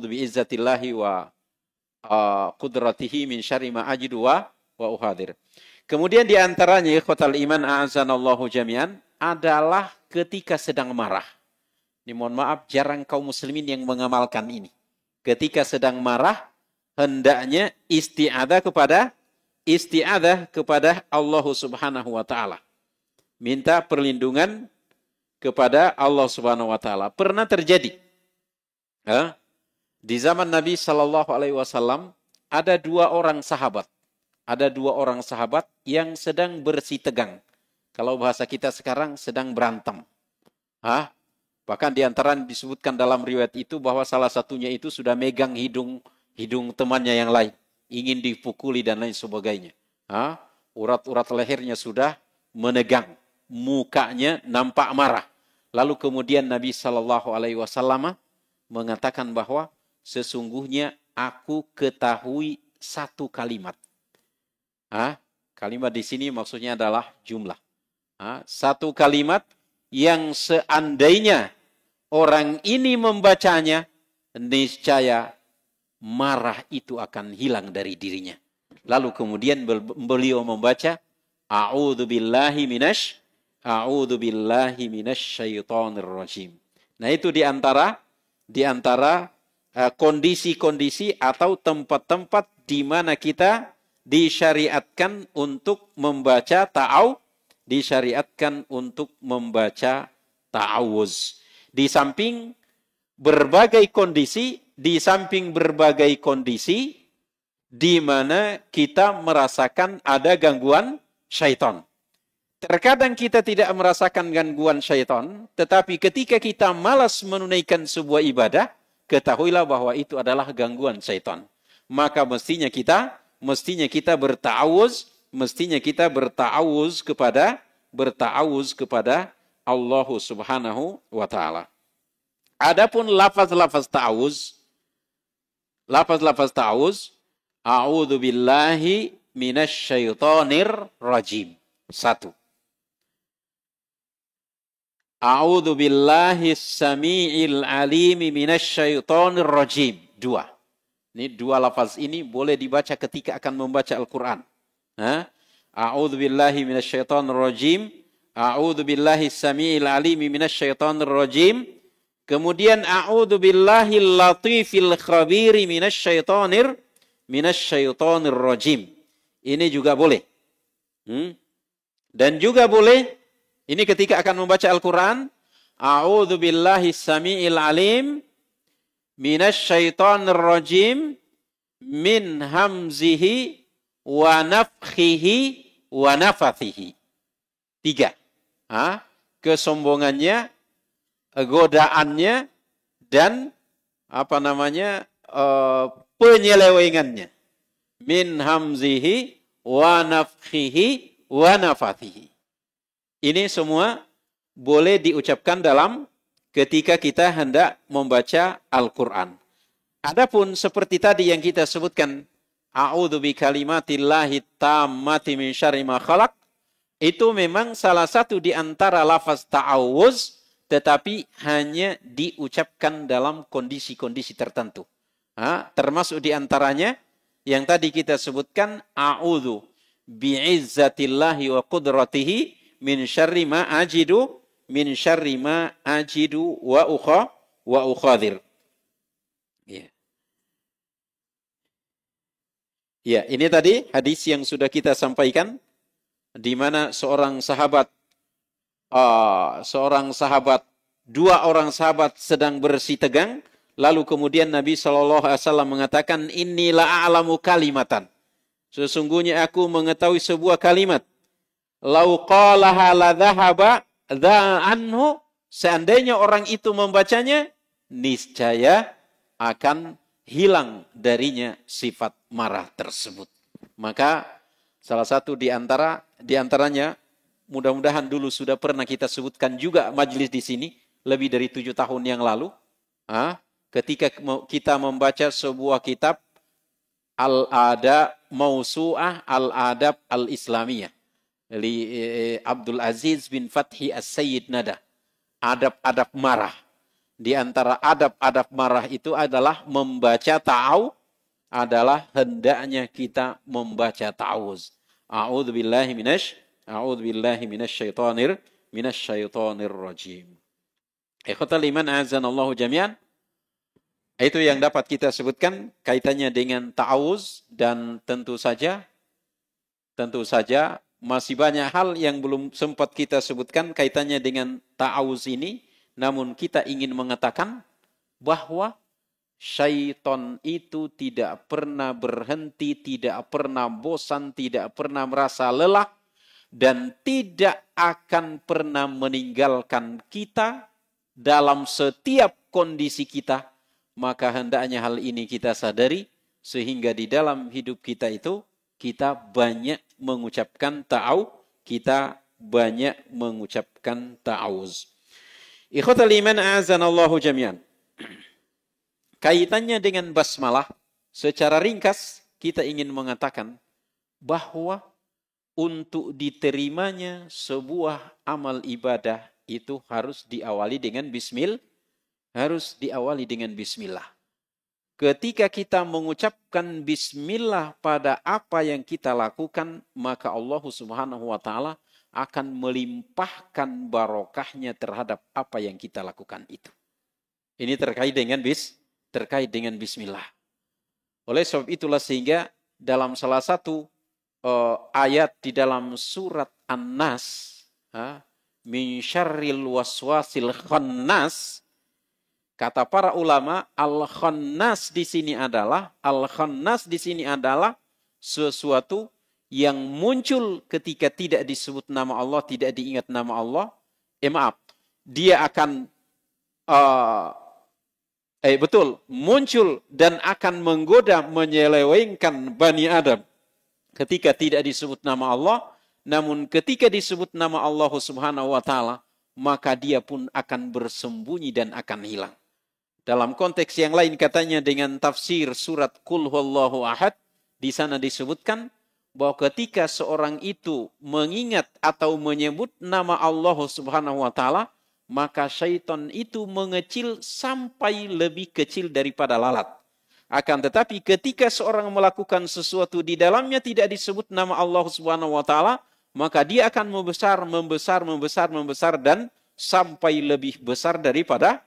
bi'izzatillahi wa qudratihi min syarri ma ajidu wa uhadir. Kemudian di antaranya ikhwatal iman a'azanallahu jami'an adalah ketika sedang marah. Ini mohon maaf jarang kaum muslimin yang mengamalkan ini. Ketika sedang marah hendaknya isti'adzah kepada Allah Subhanahu wa taala. Minta perlindungan kepada Allah Subhanahu wa taala. Pernah terjadi di zaman Nabi Shallallahu Alaihi Wasallam ada dua orang sahabat yang sedang bersitegang. Kalau bahasa kita sekarang sedang berantem. Bahkan di antara disebutkan dalam riwayat itu bahwa salah satunya itu sudah megang hidung temannya yang lain, ingin dipukuli dan lain sebagainya. Urat-urat lehernya sudah menegang, mukanya nampak marah. Lalu kemudian Nabi Shallallahu Alaihi Wasallam mengatakan bahwa sesungguhnya aku ketahui satu kalimat. Kalimat di sini maksudnya adalah jumlah. Satu kalimat yang seandainya orang ini membacanya, niscaya marah itu akan hilang dari dirinya. Lalu kemudian beliau membaca a'udzu billahi minasyaitonir rajim. Nah, itu di antara kondisi-kondisi atau tempat-tempat di mana kita disyariatkan untuk membaca ta'awuz. Di samping berbagai kondisi di mana kita merasakan ada gangguan syaitan. Terkadang kita tidak merasakan gangguan syaitan, tetapi ketika kita malas menunaikan sebuah ibadah, ketahuilah bahwa itu adalah gangguan syaitan. Maka mestinya kita berta'awuz kepada Allah Subhanahu wa taala. Adapun lafaz-lafaz ta'awuz, a'udzu billahi minasyaitonir rajim. 1. A'udzu billahi samii'il alimi minasyaitonir rajim. 2. Ini dua lafaz ini boleh dibaca ketika akan membaca Al-Quran. A'udzu billahi minasyaitonir rajim. A'udzu billahi samii'il alimi minasyaitonir rajim. Kemudian a'udzu billahi latifil khabiri minasyaitonir rajim. Ini juga boleh. Dan juga boleh ini ketika akan membaca Al-Quran, a'udzu billahi samii'il alim minasyaitonir rajim min hamzihi wa nafthihi wa nafathihi. 3. Kesombongannya, godaannya, dan penyelewengannya. Min hamzihi wa nafthihi wa nafathihi. Ini semua boleh diucapkan ketika kita hendak membaca Al-Quran. Adapun seperti tadi yang kita sebutkan, a'udzu bikalimatillahi tammati min syarri ma khalaq, itu memang salah satu di antara lafaz ta'awuz, tetapi hanya diucapkan dalam kondisi-kondisi tertentu. Termasuk di antaranya yang tadi kita sebutkan, a'udzu bi'izzatillahi wa qudratihi min syarri ma ajidu wa ukhadir. Ya. Ya, ini tadi hadis yang sudah kita sampaikan di mana seorang sahabat, dua orang sahabat sedang bersih tegang, lalu kemudian Nabi SAW mengatakan, Inni la'alamu kalimatan. Sesungguhnya aku mengetahui sebuah kalimat. Lau qalaha la dhahaba anhu. Seandainya orang itu membacanya, niscaya akan hilang darinya sifat marah tersebut. Maka salah satu di antaranya, mudah-mudahan dulu sudah pernah kita sebutkan juga majelis di sini, lebih dari 7 tahun yang lalu, ketika kita membaca sebuah kitab Mausu'ah Al-Adab Al-Islamiyah dari Abdul Aziz bin Fathi As-Sayyid Nada. Adab-adab marah. Di antara adab-adab marah itu adalah membaca adalah hendaknya kita membaca ta'awuz. A'udzubillahi minasyaitonir rajim. Ikhwatal iman azanallahu jami'an. Itu yang dapat kita sebutkan kaitannya dengan ta'awuz, dan tentu saja masih banyak hal yang belum sempat kita sebutkan kaitannya dengan ta'awuz ini. Namun kita ingin mengatakan bahwa syaitan itu tidak pernah berhenti, tidak pernah bosan, tidak pernah merasa lelah, dan tidak akan pernah meninggalkan kita dalam setiap kondisi kita. Maka hendaknya hal ini kita sadari, sehingga di dalam hidup kita itu kita banyak mengucapkan ta'awuz. Ikhwatal iman a'azanallahu jami'an. Kaitannya dengan basmalah, secara ringkas kita ingin mengatakan bahwa untuk diterimanya sebuah amal ibadah itu harus diawali dengan bismillah. Ketika kita mengucapkan bismillah pada apa yang kita lakukan, maka Allah Subhanahu wa taala akan melimpahkan barokahnya terhadap apa yang kita lakukan itu. Ini terkait dengan bismillah. Oleh sebab itulah sehingga dalam salah satu ayat di dalam surat An-Nas, min syarril waswasil khannas, kata para ulama, al-khannas di sini adalah sesuatu yang muncul ketika tidak disebut nama Allah, tidak diingat nama Allah. Dia akan muncul dan akan menggoda, menyelewengkan Bani Adam ketika tidak disebut nama Allah. Namun ketika disebut nama Allah Subhanahu wa taala, maka dia pun akan bersembunyi dan akan hilang. Dalam konteks yang lain katanya dengan tafsir surat Qul Huwallahu Ahad, di sana disebutkan bahwa ketika seorang itu mengingat atau menyebut nama Allah Subhanahu wa taala, maka syaitan itu mengecil sampai lebih kecil daripada lalat. Akan tetapi ketika seorang melakukan sesuatu di dalamnya tidak disebut nama Allah Subhanahu wa taala, maka dia akan membesar dan sampai lebih besar daripada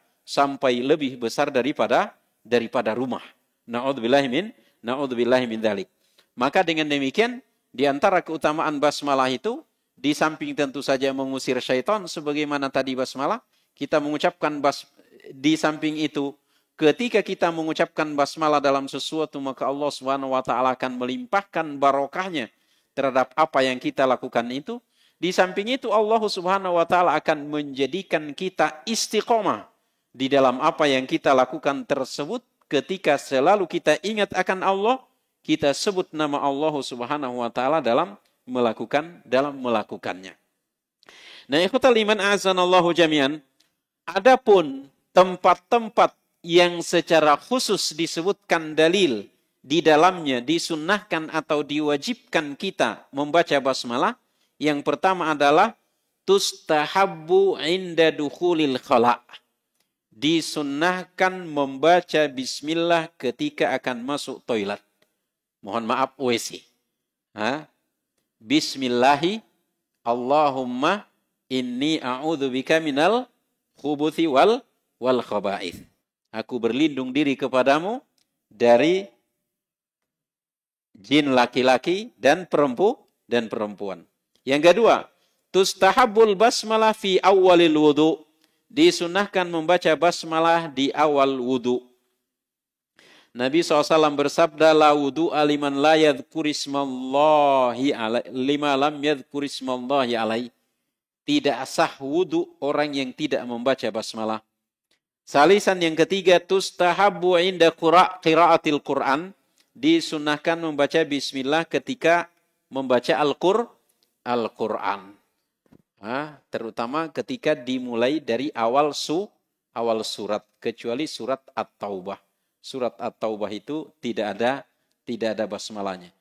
rumah. Na'udzubillahi min dzalik. Maka dengan demikian, di antara keutamaan basmalah itu, di samping tentu saja mengusir syaitan, sebagaimana tadi basmalah, kita mengucapkan di samping itu, ketika kita mengucapkan basmalah dalam sesuatu, maka Allah Subhanahu wa taala akan melimpahkan barokahnya terhadap apa yang kita lakukan itu. Di samping itu, Allah Subhanahu wa taala akan menjadikan kita istiqomah di dalam apa yang kita lakukan tersebut. Ketika selalu kita ingat akan Allah, kita sebut nama Allah Subhanahu wa taala dalam melakukannya. Nah, ikhwatal iman azanallahu jami'an, adapun tempat-tempat yang secara khusus disebutkan dalil di dalamnya disunnahkan atau diwajibkan kita membaca basmalah, yang pertama adalah tustahabbu inda dukhulil khala'. Disunnahkan membaca bismillah ketika akan masuk toilet. Mohon maaf, WC. Bismillahi Allahumma inni a'udzubika minal khubuthi wal khaba'ith. Aku berlindung diri kepadamu dari jin laki-laki dan perempuan. Yang kedua, tustahabul basmalah fi awalil wudu. Disunahkan membaca basmalah di awal wudu. Nabi SAW bersabda, la wudu aliman la yadhkurismallahi alaihi, lima lam yadhkurismallahi alaihi. Tidak sah wudu orang yang tidak membaca basmalah. Salisan yang ketiga, tustahabu inda qiraatil Qur'an. Disunahkan membaca bismillah ketika membaca Al-Qur'an. Terutama ketika dimulai dari awal surat, kecuali surat At-Taubah. Surat At-Taubah itu tidak ada basmalahnya.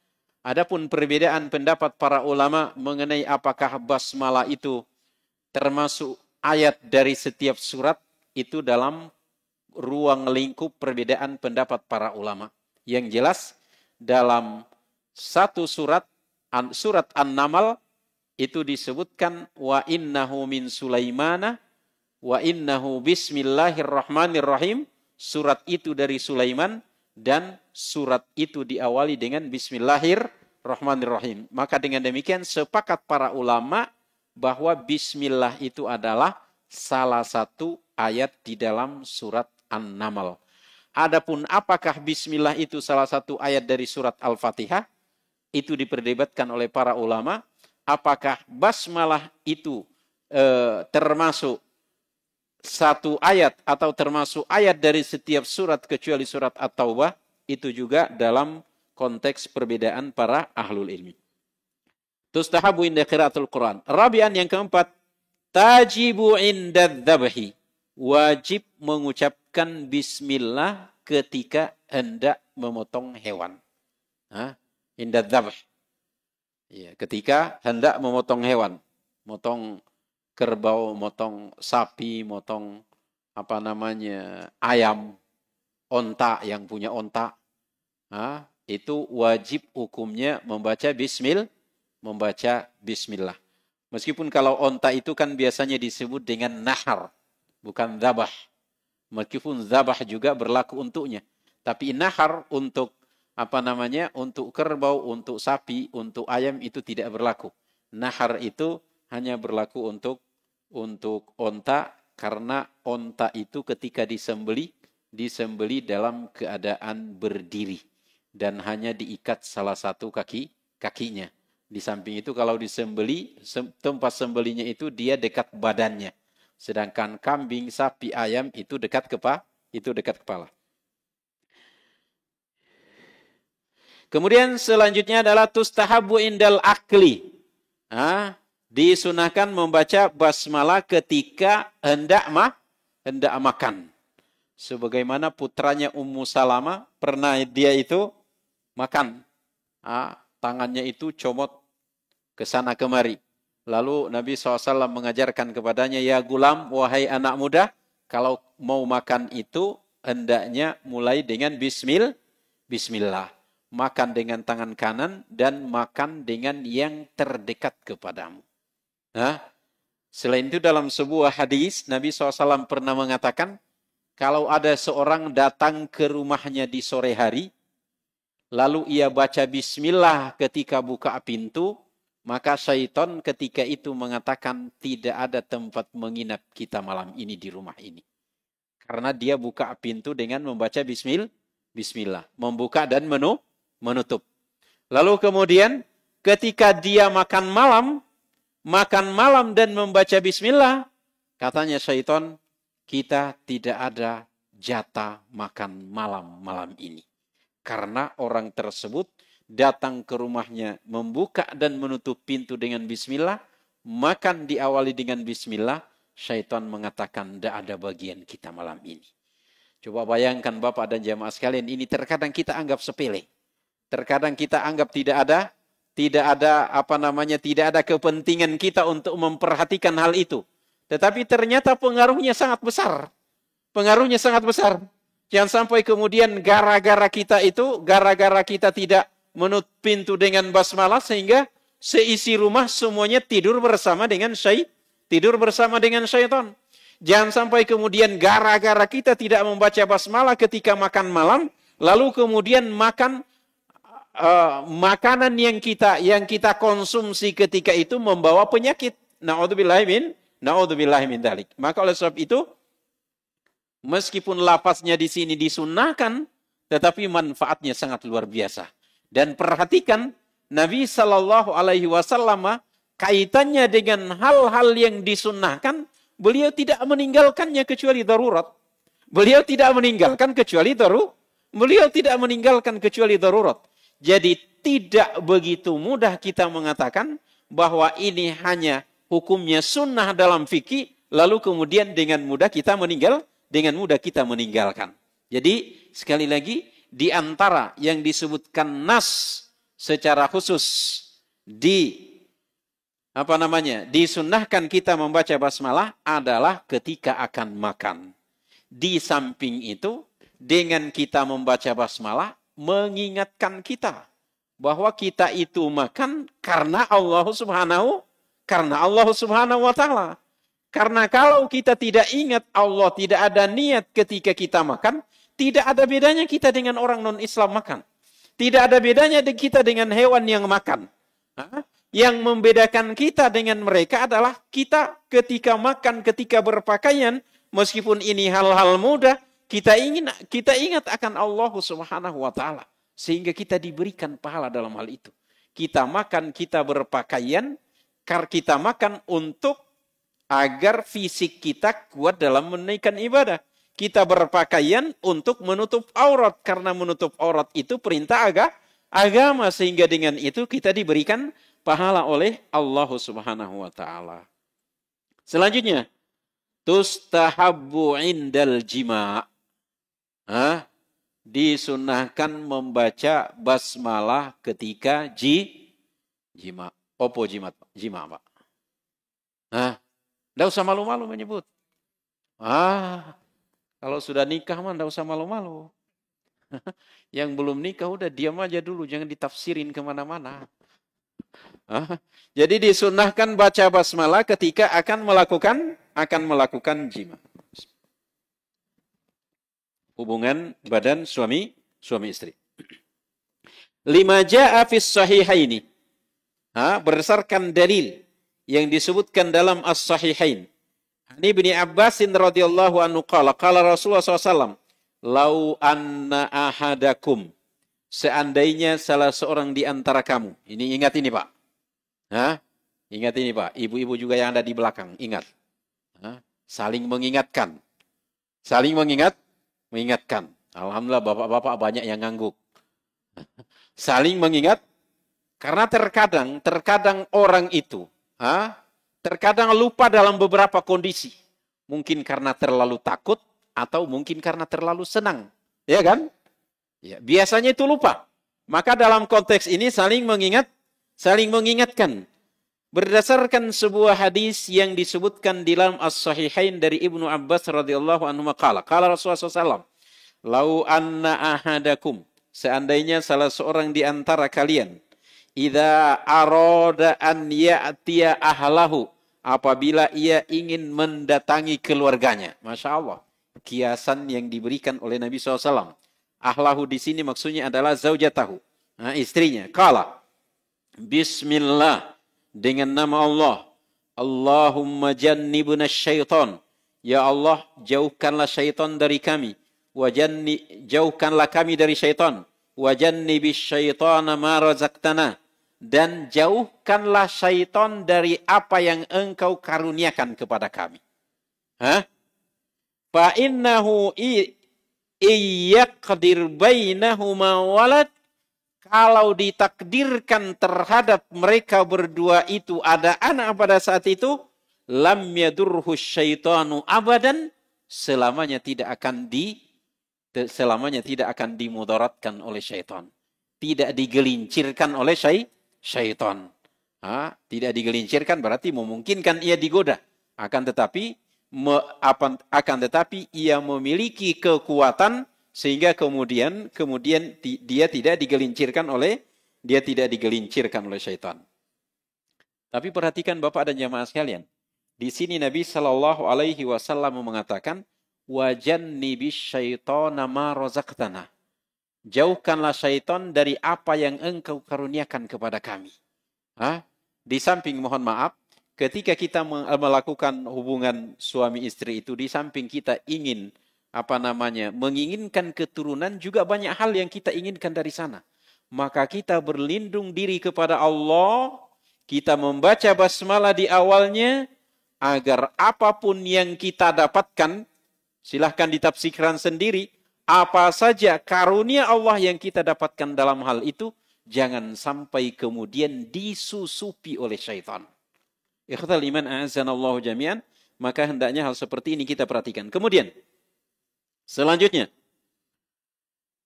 Adapun perbedaan pendapat para ulama mengenai apakah basmalah itu termasuk ayat dari setiap surat, itu dalam ruang lingkup perbedaan pendapat para ulama. Yang jelas dalam satu surat An-Naml itu disebutkan wa innahu min Sulaimana wa innahu bismillahirrahmanirrahim. Surat itu dari Sulaiman dan surat itu diawali dengan bismillahirrahmanirrahim. Maka dengan demikian sepakat para ulama bahwa bismillah itu adalah salah satu ayat di dalam surat An-Naml. Adapun apakah bismillah itu salah satu ayat dari surat Al-Fatihah, itu diperdebatkan oleh para ulama. Apakah basmalah itu termasuk satu ayat atau termasuk ayat dari setiap surat kecuali surat At-Taubah, itu juga dalam konteks perbedaan para ahlul ilmi. Tustahabu inda qiraatul Quran. Rabi'an yang keempat, tajibu inda dzabhi. Wajib mengucapkan bismillah ketika hendak memotong hewan. Inda dzabh. Ya, ketika hendak memotong hewan, motong kerbau, motong sapi, motong ayam, onta yang punya onta, itu wajib hukumnya membaca bismillah. Meskipun kalau onta itu kan biasanya disebut dengan nahar, bukan zabah. Meskipun zabah juga berlaku untuknya, tapi nahar untuk untuk kerbau, untuk sapi, untuk ayam itu tidak berlaku. Nahar itu hanya berlaku untuk onta, karena onta itu ketika disembeli dalam keadaan berdiri dan hanya diikat salah satu kakinya. Di samping itu kalau disembeli, tempat sembelinya itu dia dekat badannya. Sedangkan kambing, sapi, ayam itu dekat kepala. Kemudian selanjutnya adalah tustahabu indal akli. Disunahkan membaca basmalah ketika hendak makan. Sebagaimana putranya Ummu Salamah, pernah dia itu makan. Tangannya itu comot ke sana kemari. Lalu Nabi SAW mengajarkan kepadanya, ya gulam, wahai anak muda, kalau mau makan itu hendaknya mulai dengan bismillah. Makan dengan tangan kanan dan makan dengan yang terdekat kepadamu. Selain itu dalam sebuah hadis, Nabi SAW pernah mengatakan, kalau ada seorang datang ke rumahnya di sore hari, lalu ia baca bismillah ketika buka pintu, maka syaitan ketika itu mengatakan tidak ada tempat menginap kita malam ini di rumah ini. Karena dia buka pintu dengan membaca bismillah. Membuka dan menutup. Lalu kemudian ketika dia makan malam dan membaca bismillah, katanya syaitan, kita tidak ada jatah makan malam ini. Karena orang tersebut datang ke rumahnya, membuka dan menutup pintu dengan bismillah, makan diawali dengan bismillah, syaitan mengatakan tidak ada bagian kita malam ini. Coba bayangkan Bapak dan jamaah sekalian, ini terkadang kita anggap sepele. Terkadang kita anggap tidak ada kepentingan kita untuk memperhatikan hal itu. Tetapi ternyata pengaruhnya sangat besar. Jangan sampai kemudian gara-gara kita tidak menutup pintu dengan basmalah sehingga seisi rumah semuanya tidur bersama dengan syaitan. Jangan sampai kemudian gara-gara kita tidak membaca basmalah ketika makan malam, lalu kemudian makan makanan yang kita konsumsi ketika itu membawa penyakit. Na'udzubillahi min dzalik. Maka oleh sebab itu, meskipun lafaznya di sini disunnahkan, tetapi manfaatnya sangat luar biasa. Dan perhatikan, Nabi Shallallahu Alaihi Wasallam kaitannya dengan hal-hal yang disunnahkan, beliau tidak meninggalkannya kecuali darurat. Beliau tidak meninggalkan kecuali darurat. Jadi tidak begitu mudah kita mengatakan bahwa ini hanya hukumnya sunnah dalam fikih, lalu kemudian dengan mudah kita meninggalkan. Jadi sekali lagi, di antara yang disebutkan nas secara khusus disunnahkan kita membaca basmalah adalah ketika akan makan. Di samping itu, dengan kita membaca basmalah mengingatkan kita bahwa kita itu makan karena Allah Subhanahu wa taala. Karena kalau kita tidak ingat Allah, tidak ada niat ketika kita makan, tidak ada bedanya kita dengan orang non-Islam makan. Tidak ada bedanya kita dengan hewan yang makan. Yang membedakan kita dengan mereka adalah kita ketika makan, ketika berpakaian, meskipun ini hal-hal mudah, kita ingat akan Allah Subhanahu wa taala, sehingga kita diberikan pahala dalam hal itu. Kita makan, kita berpakaian, kita makan untuk agar fisik kita kuat dalam menunaikan ibadah. Kita berpakaian untuk menutup aurat, karena menutup aurat itu perintah agama, sehingga dengan itu kita diberikan pahala oleh Allah Subhanahu wa taala. Selanjutnya, tustahabbu indal jima'. Disunahkan membaca basmalah ketika jima'. Opo jima', Pak? Nggak usah malu-malu menyebut. Kalau sudah nikah mah nggak usah malu-malu. Yang belum nikah udah diam aja dulu, jangan ditafsirin kemana-mana. Jadi disunahkan baca basmalah ketika akan melakukan jima'. Hubungan badan suami istri. 5 ja'a fis sahihaini. Berdasarkan dalil yang disebutkan dalam as-sahihain. Ini Ibnu Abbas radhiyallahu anhu qala Rasulullah SAW, lau anna ahadakum, seandainya salah seorang di antara kamu. Ini ingat ini Pak. Ingat ini Pak. Ibu-ibu juga yang ada di belakang, ingat. Saling mengingatkan. Mengingatkan. Alhamdulillah bapak-bapak banyak yang ngangguk. Saling mengingat. Karena terkadang orang itu terkadang lupa dalam beberapa kondisi. Mungkin karena terlalu takut atau mungkin karena terlalu senang. Ya kan? Ya, biasanya itu lupa. Maka dalam konteks ini saling mengingatkan. Berdasarkan sebuah hadis yang disebutkan di dalam As-Sahihain dari Ibnu Abbas radhiyallahu anhu qala Rasulullah SAW, lau anna ahadakum, seandainya salah seorang di antara kalian, idza arada an ya'tiya ahlahu, apabila ia ingin mendatangi keluarganya. Masya Allah, kiasan yang diberikan oleh Nabi SAW. Ahlahu di sini maksudnya adalah zaujatahu, istrinya. Qala, Bismillah, dengan nama Allah. Allahumma jannibna syaitan. Ya Allah, jauhkanlah syaitan dari kami. Jauhkanlah kami dari syaitan. Wa jannibis syaitana ma razaqtana. Dan jauhkanlah syaitan dari apa yang engkau karuniakan kepada kami. Fa innahu iyaqdir bainahuma walad. Kalau ditakdirkan terhadap mereka berdua itu ada anak pada saat itu, lam yadurhu syaitanu abadan, selamanya tidak akan dimudaratkan oleh syaitan. Tidak digelincirkan oleh syaitan. Tidak digelincirkan berarti memungkinkan ia digoda. Akan tetapi ia memiliki kekuatan sehingga kemudian dia tidak digelincirkan oleh syaitan. Tapi perhatikan Bapak dan jamaah sekalian. Di sini Nabi Shallallahu Alaihi Wasallam mengatakan, wajannibis syaitana ma razaqtana. Jauhkanlah syaitan dari apa yang engkau karuniakan kepada kami. Di samping mohon maaf, ketika kita melakukan hubungan suami istri itu, di samping kita ingin menginginkan keturunan, juga banyak hal yang kita inginkan dari sana. Maka kita berlindung diri kepada Allah, kita membaca basmalah di awalnya, agar apapun yang kita dapatkan, silahkan ditafsirkan sendiri, apa saja karunia Allah yang kita dapatkan dalam hal itu, jangan sampai kemudian disusupi oleh syaitan. Ikhwatal iman a'azzanallahu jami'an, maka hendaknya hal seperti ini kita perhatikan. Kemudian, selanjutnya,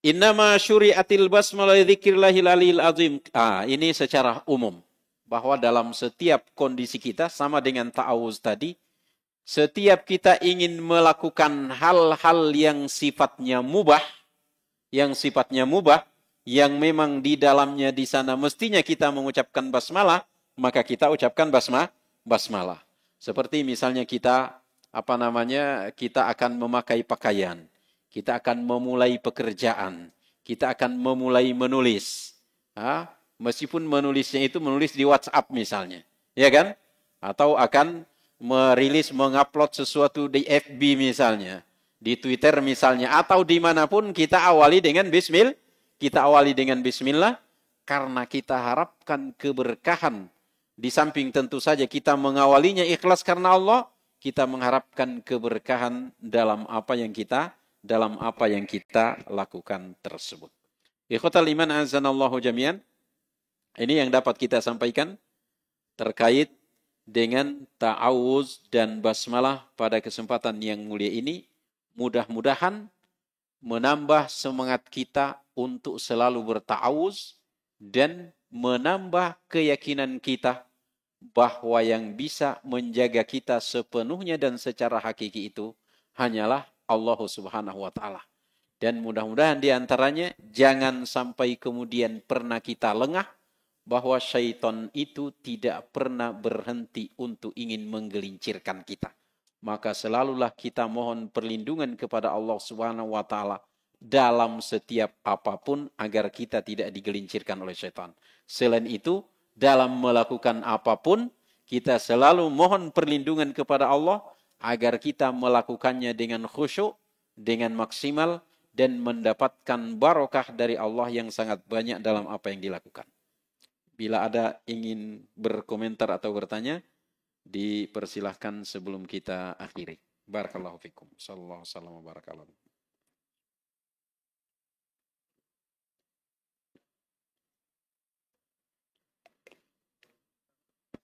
innama syuri'atil basmalah dzikrillahil aliyil azim. Ini secara umum, bahwa dalam setiap kondisi kita, sama dengan ta'awuz tadi, setiap kita ingin melakukan hal-hal yang sifatnya mubah, yang memang di dalamnya di sana mestinya kita mengucapkan basmalah, maka kita ucapkan basmalah. Seperti misalnya kita kita akan memakai pakaian, kita akan memulai pekerjaan, kita akan memulai menulis. Meskipun menulisnya itu menulis di WhatsApp misalnya, ya kan? Atau akan mengupload sesuatu di FB misalnya, di Twitter misalnya, atau dimanapun, kita awali dengan bismillah, karena kita harapkan keberkahan. Di samping tentu saja kita mengawalinya ikhlas karena Allah, kita mengharapkan keberkahan dalam apa yang kita lakukan tersebut. Ikhwatal iman azanallahu jami'an, ini yang dapat kita sampaikan terkait dengan ta'awuz dan basmalah pada kesempatan yang mulia ini. Mudah-mudahan menambah semangat kita untuk selalu berta'awuz dan menambah keyakinan kita bahwa yang bisa menjaga kita sepenuhnya dan secara hakiki itu hanyalah Allah Subhanahu wa Ta'ala. Dan mudah-mudahan di antaranya jangan sampai kemudian pernah kita lengah, bahwa syaitan itu tidak pernah berhenti untuk ingin menggelincirkan kita. Maka selalulah kita mohon perlindungan kepada Allah Subhanahu wa Ta'ala dalam setiap apapun, agar kita tidak digelincirkan oleh syaitan. Selain itu, dalam melakukan apapun, kita selalu mohon perlindungan kepada Allah agar kita melakukannya dengan khusyuk, dengan maksimal, dan mendapatkan barokah dari Allah yang sangat banyak dalam apa yang dilakukan. Bila ada ingin berkomentar atau bertanya, dipersilahkan sebelum kita akhiri. Barakallahu fikum. Sallallahu alaihi wasallam wa barakallahu.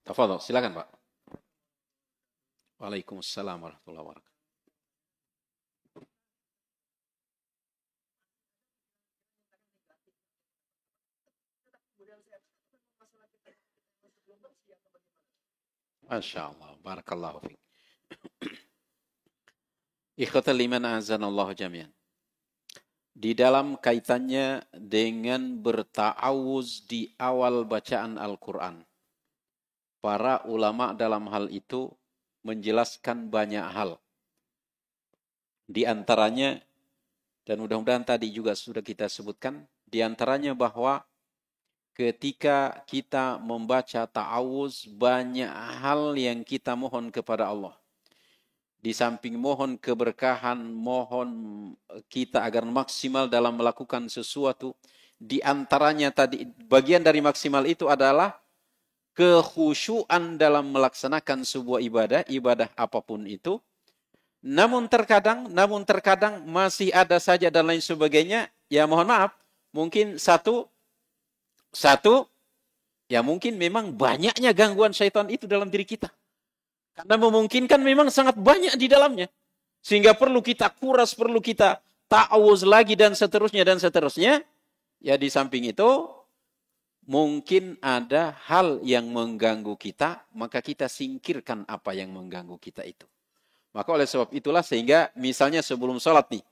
Tafadhol, silakan Pak. Waalaikumsalam warahmatullahi wabarakatuh. Masya Allah, barakallahu fiik. Ikhwatal iman azanallahu jami'an. Di dalam kaitannya dengan berta'awuz di awal bacaan Al-Quran, para ulama dalam hal itu menjelaskan banyak hal. Di antaranya, dan mudah-mudahan tadi juga sudah kita sebutkan, di antaranya bahwa ketika kita membaca ta'awuz, banyak hal yang kita mohon kepada Allah. Di samping mohon keberkahan, mohon kita agar maksimal dalam melakukan sesuatu, di antaranya tadi, bagian dari maksimal itu adalah kekhusyuan dalam melaksanakan sebuah ibadah apapun itu. Namun terkadang masih ada saja dan lain sebagainya. Ya mohon maaf, mungkin satu, ya mungkin memang banyaknya gangguan syaitan itu dalam diri kita. Karena memungkinkan memang sangat banyak di dalamnya. Sehingga perlu kita kuras, perlu kita ta'awuz lagi dan seterusnya. Ya di samping itu, mungkin ada hal yang mengganggu kita, maka kita singkirkan apa yang mengganggu kita itu. Maka oleh sebab itulah sehingga misalnya sebelum sholat nih,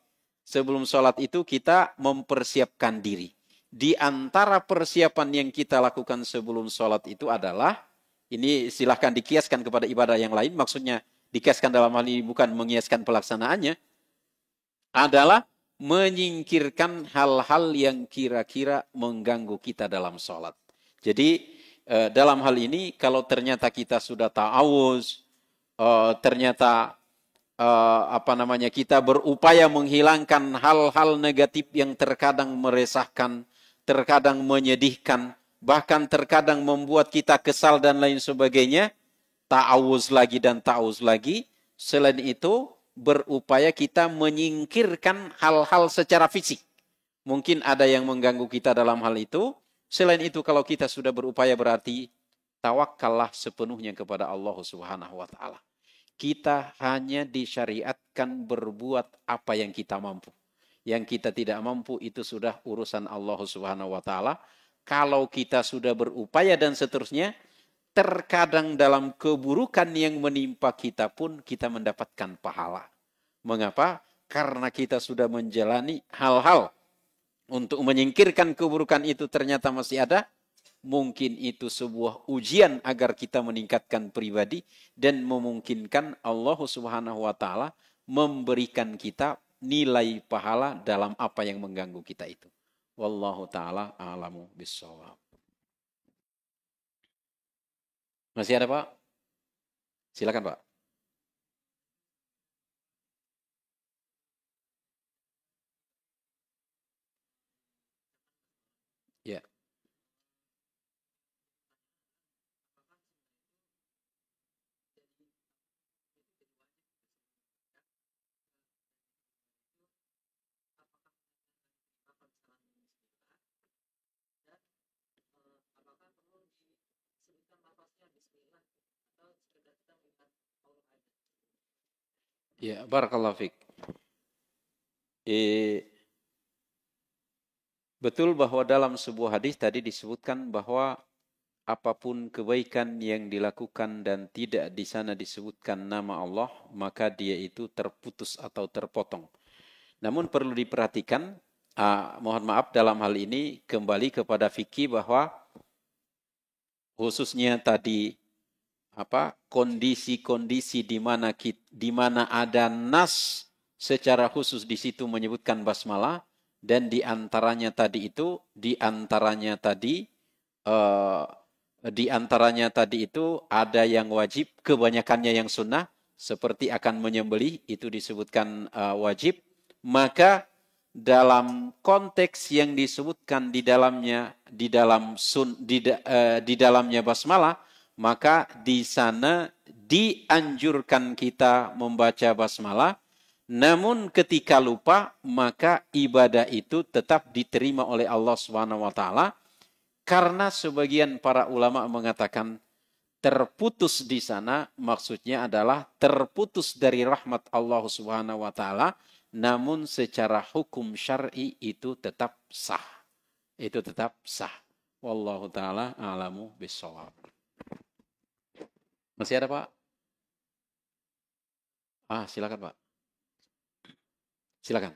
sebelum sholat itu kita mempersiapkan diri. Di antara persiapan yang kita lakukan sebelum sholat itu adalah Ini silahkan dikiaskan kepada ibadah yang lain. Maksudnya dikiaskan dalam hal ini bukan mengiaskan pelaksanaannya. Adalah menyingkirkan hal-hal yang kira-kira mengganggu kita dalam sholat. Jadi dalam hal ini kalau ternyata kita sudah ta'awuz, ternyata kita berupaya menghilangkan hal-hal negatif yang terkadang meresahkan, terkadang menyedihkan, bahkan terkadang membuat kita kesal dan lain sebagainya, ta'awuz lagi dan ta'awuz lagi. Selain itu, berupaya kita menyingkirkan hal-hal secara fisik. Mungkin ada yang mengganggu kita dalam hal itu. Selain itu, kalau kita sudah berupaya berarti tawakkallah sepenuhnya kepada Allah Subhanahu wa taala. Kita hanya disyariatkan berbuat apa yang kita mampu. Yang kita tidak mampu itu sudah urusan Allah Subhanahu wa taala. Kalau kita sudah berupaya dan seterusnya, terkadang dalam keburukan yang menimpa kita pun kita mendapatkan pahala. Mengapa? Karena kita sudah menjalani hal-hal untuk menyingkirkan keburukan itu ternyata masih ada. Mungkin itu sebuah ujian agar kita meningkatkan pribadi dan memungkinkan Allah Subhanahu wa taala memberikan kita nilai pahala dalam apa yang mengganggu kita itu. Wallahu taala a'lamu bissawab. Masih ada, Pak? Silakan, Pak. Ya. Ya, barakallahu fiik. Betul bahwa dalam sebuah hadis tadi disebutkan bahwa apapun kebaikan yang dilakukan dan tidak di sana disebutkan nama Allah, maka dia itu terputus atau terpotong. Namun perlu diperhatikan, mohon maaf dalam hal ini kembali kepada fikih bahwa khususnya tadi kondisi-kondisi di mana ada nas secara khusus di situ menyebutkan basmalah, dan di antaranya tadi itu ada yang wajib, kebanyakannya yang sunnah, seperti akan menyembelih itu disebutkan wajib. Maka dalam konteks yang disebutkan di dalamnya basmalah, maka di sana dianjurkan kita membaca basmalah. Namun ketika lupa, maka ibadah itu tetap diterima oleh Allah Subhanahu wa taala, karena sebagian para ulama mengatakan terputus di sana maksudnya adalah terputus dari rahmat Allah Subhanahu wa taala, namun secara hukum syar'i itu tetap sah. Itu tetap sah. Wallahu taala a'lamu bissawab. Masih ada, Pak? Silakan, Pak. Silakan.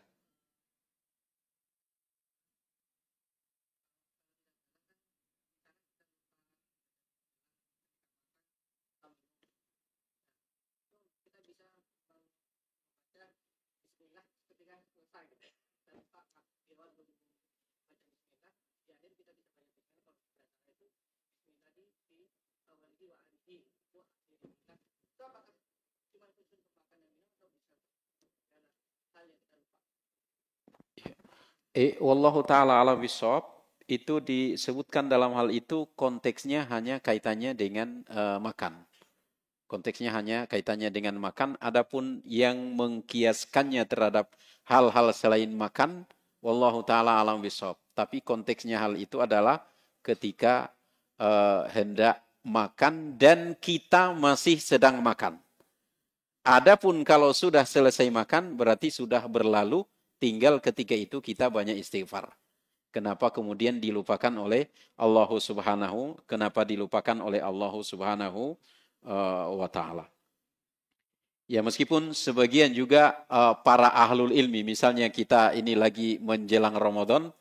Wallahu ta'ala ala bisawab, itu disebutkan dalam hal itu konteksnya hanya kaitannya dengan makan. Konteksnya hanya kaitannya dengan makan. Adapun yang mengkiaskannya terhadap hal-hal selain makan, wallahu ta'ala alam bisawab. Tapi konteksnya hal itu adalah ketika hendak makan dan kita masih sedang makan. Adapun kalau sudah selesai makan berarti sudah berlalu, tinggal ketika itu kita banyak istighfar. Kenapa kemudian dilupakan oleh Allah Subhanahu? Kenapa dilupakan oleh Allah Subhanahu wa ta'ala? Ya, meskipun sebagian juga para ahlul ilmi, misalnya kita ini lagi menjelang Ramadan,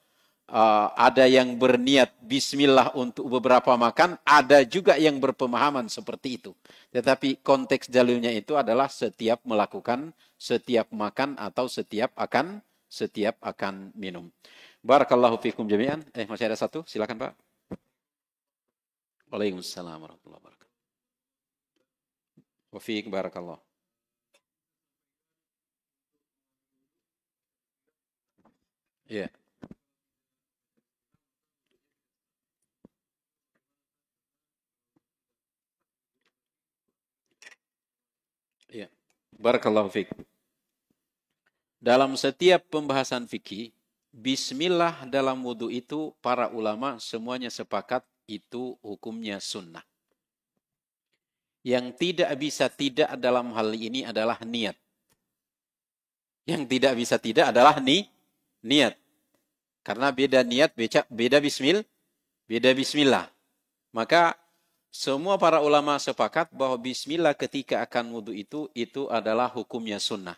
ada yang berniat bismillah untuk beberapa makan, ada juga yang berpemahaman seperti itu. Tetapi konteks dalilnya itu adalah setiap melakukan, setiap makan atau setiap akan minum. Barakallahu fikum jami'an. Masih ada satu, silakan Pak. Waalaikumsalam warahmatullahi wabarakatuh. Wa fiik barakallah. Iya. Iya. Barakallahu fiik. Dalam setiap pembahasan fikih, bismillah dalam wudhu itu para ulama semuanya sepakat itu hukumnya sunnah. Yang tidak bisa tidak dalam hal ini adalah niat. Yang tidak bisa tidak adalah niat. Karena beda niat, beda bismillah. Maka semua para ulama sepakat bahwa bismillah ketika akan wudhu itu adalah hukumnya sunnah.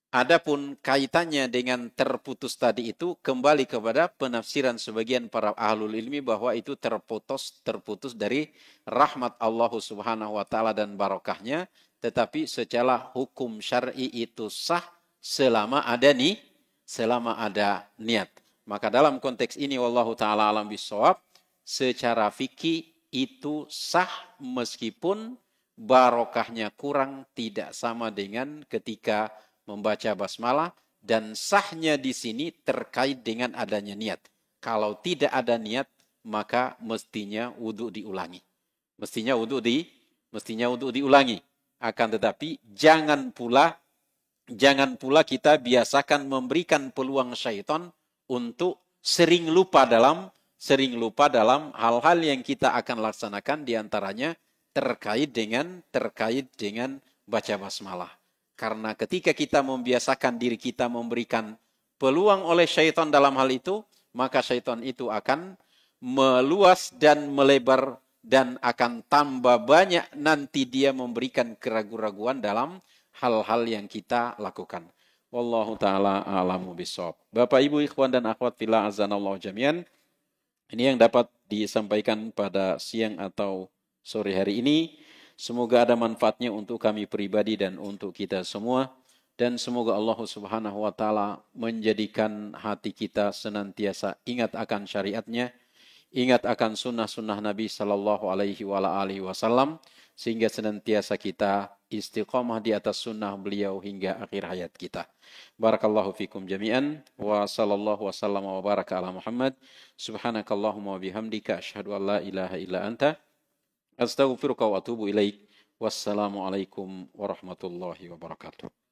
Adapun kaitannya dengan terputus tadi itu kembali kepada penafsiran sebagian para ahlul ilmi bahwa itu terputus dari rahmat Allah Subhanahu wa taala dan barokahnya, tetapi secara hukum syar'i itu sah selama ada niat. Maka dalam konteks ini wallahu taala alam bisawab, secara fikih itu sah meskipun barokahnya kurang, tidak sama dengan ketika membaca basmalah, dan sahnya di sini terkait dengan adanya niat. Kalau tidak ada niat, maka mestinya wudhu diulangi. Mestinya wudhu diulangi. Akan tetapi jangan pula kita biasakan memberikan peluang syaitan untuk sering lupa dalam hal-hal yang kita akan laksanakan, diantaranya terkait dengan baca basmalah. Karena ketika kita membiasakan diri kita memberikan peluang oleh syaitan dalam hal itu, maka syaitan itu akan meluas dan melebar dan akan tambah banyak nanti dia memberikan keraguan-raguan dalam hal-hal yang kita lakukan. Wallahu ta'ala a'lamu bishawab. Bapak, Ibu, ikhwan dan akhwat fillah azanallahu jami'an. Ini yang dapat disampaikan pada siang atau sore hari ini. Semoga ada manfaatnya untuk kami pribadi dan untuk kita semua. Dan semoga Allah Subhanahu wa taala menjadikan hati kita senantiasa ingat akan syariatnya, ingat akan sunnah-sunnah Nabi sallallahu alaihi wasallam, sehingga senantiasa kita istiqamah di atas sunnah beliau hingga akhir hayat kita. Barakallahu fikum jami'an wa sallallahu wasallam wa baraka ala Muhammad. Subhanakallahumma wa bihamdika asyhadu an la ilaha illa anta astaghfiruka wa atubu ilaik. Wassalamualaikum warahmatullahi wabarakatuh.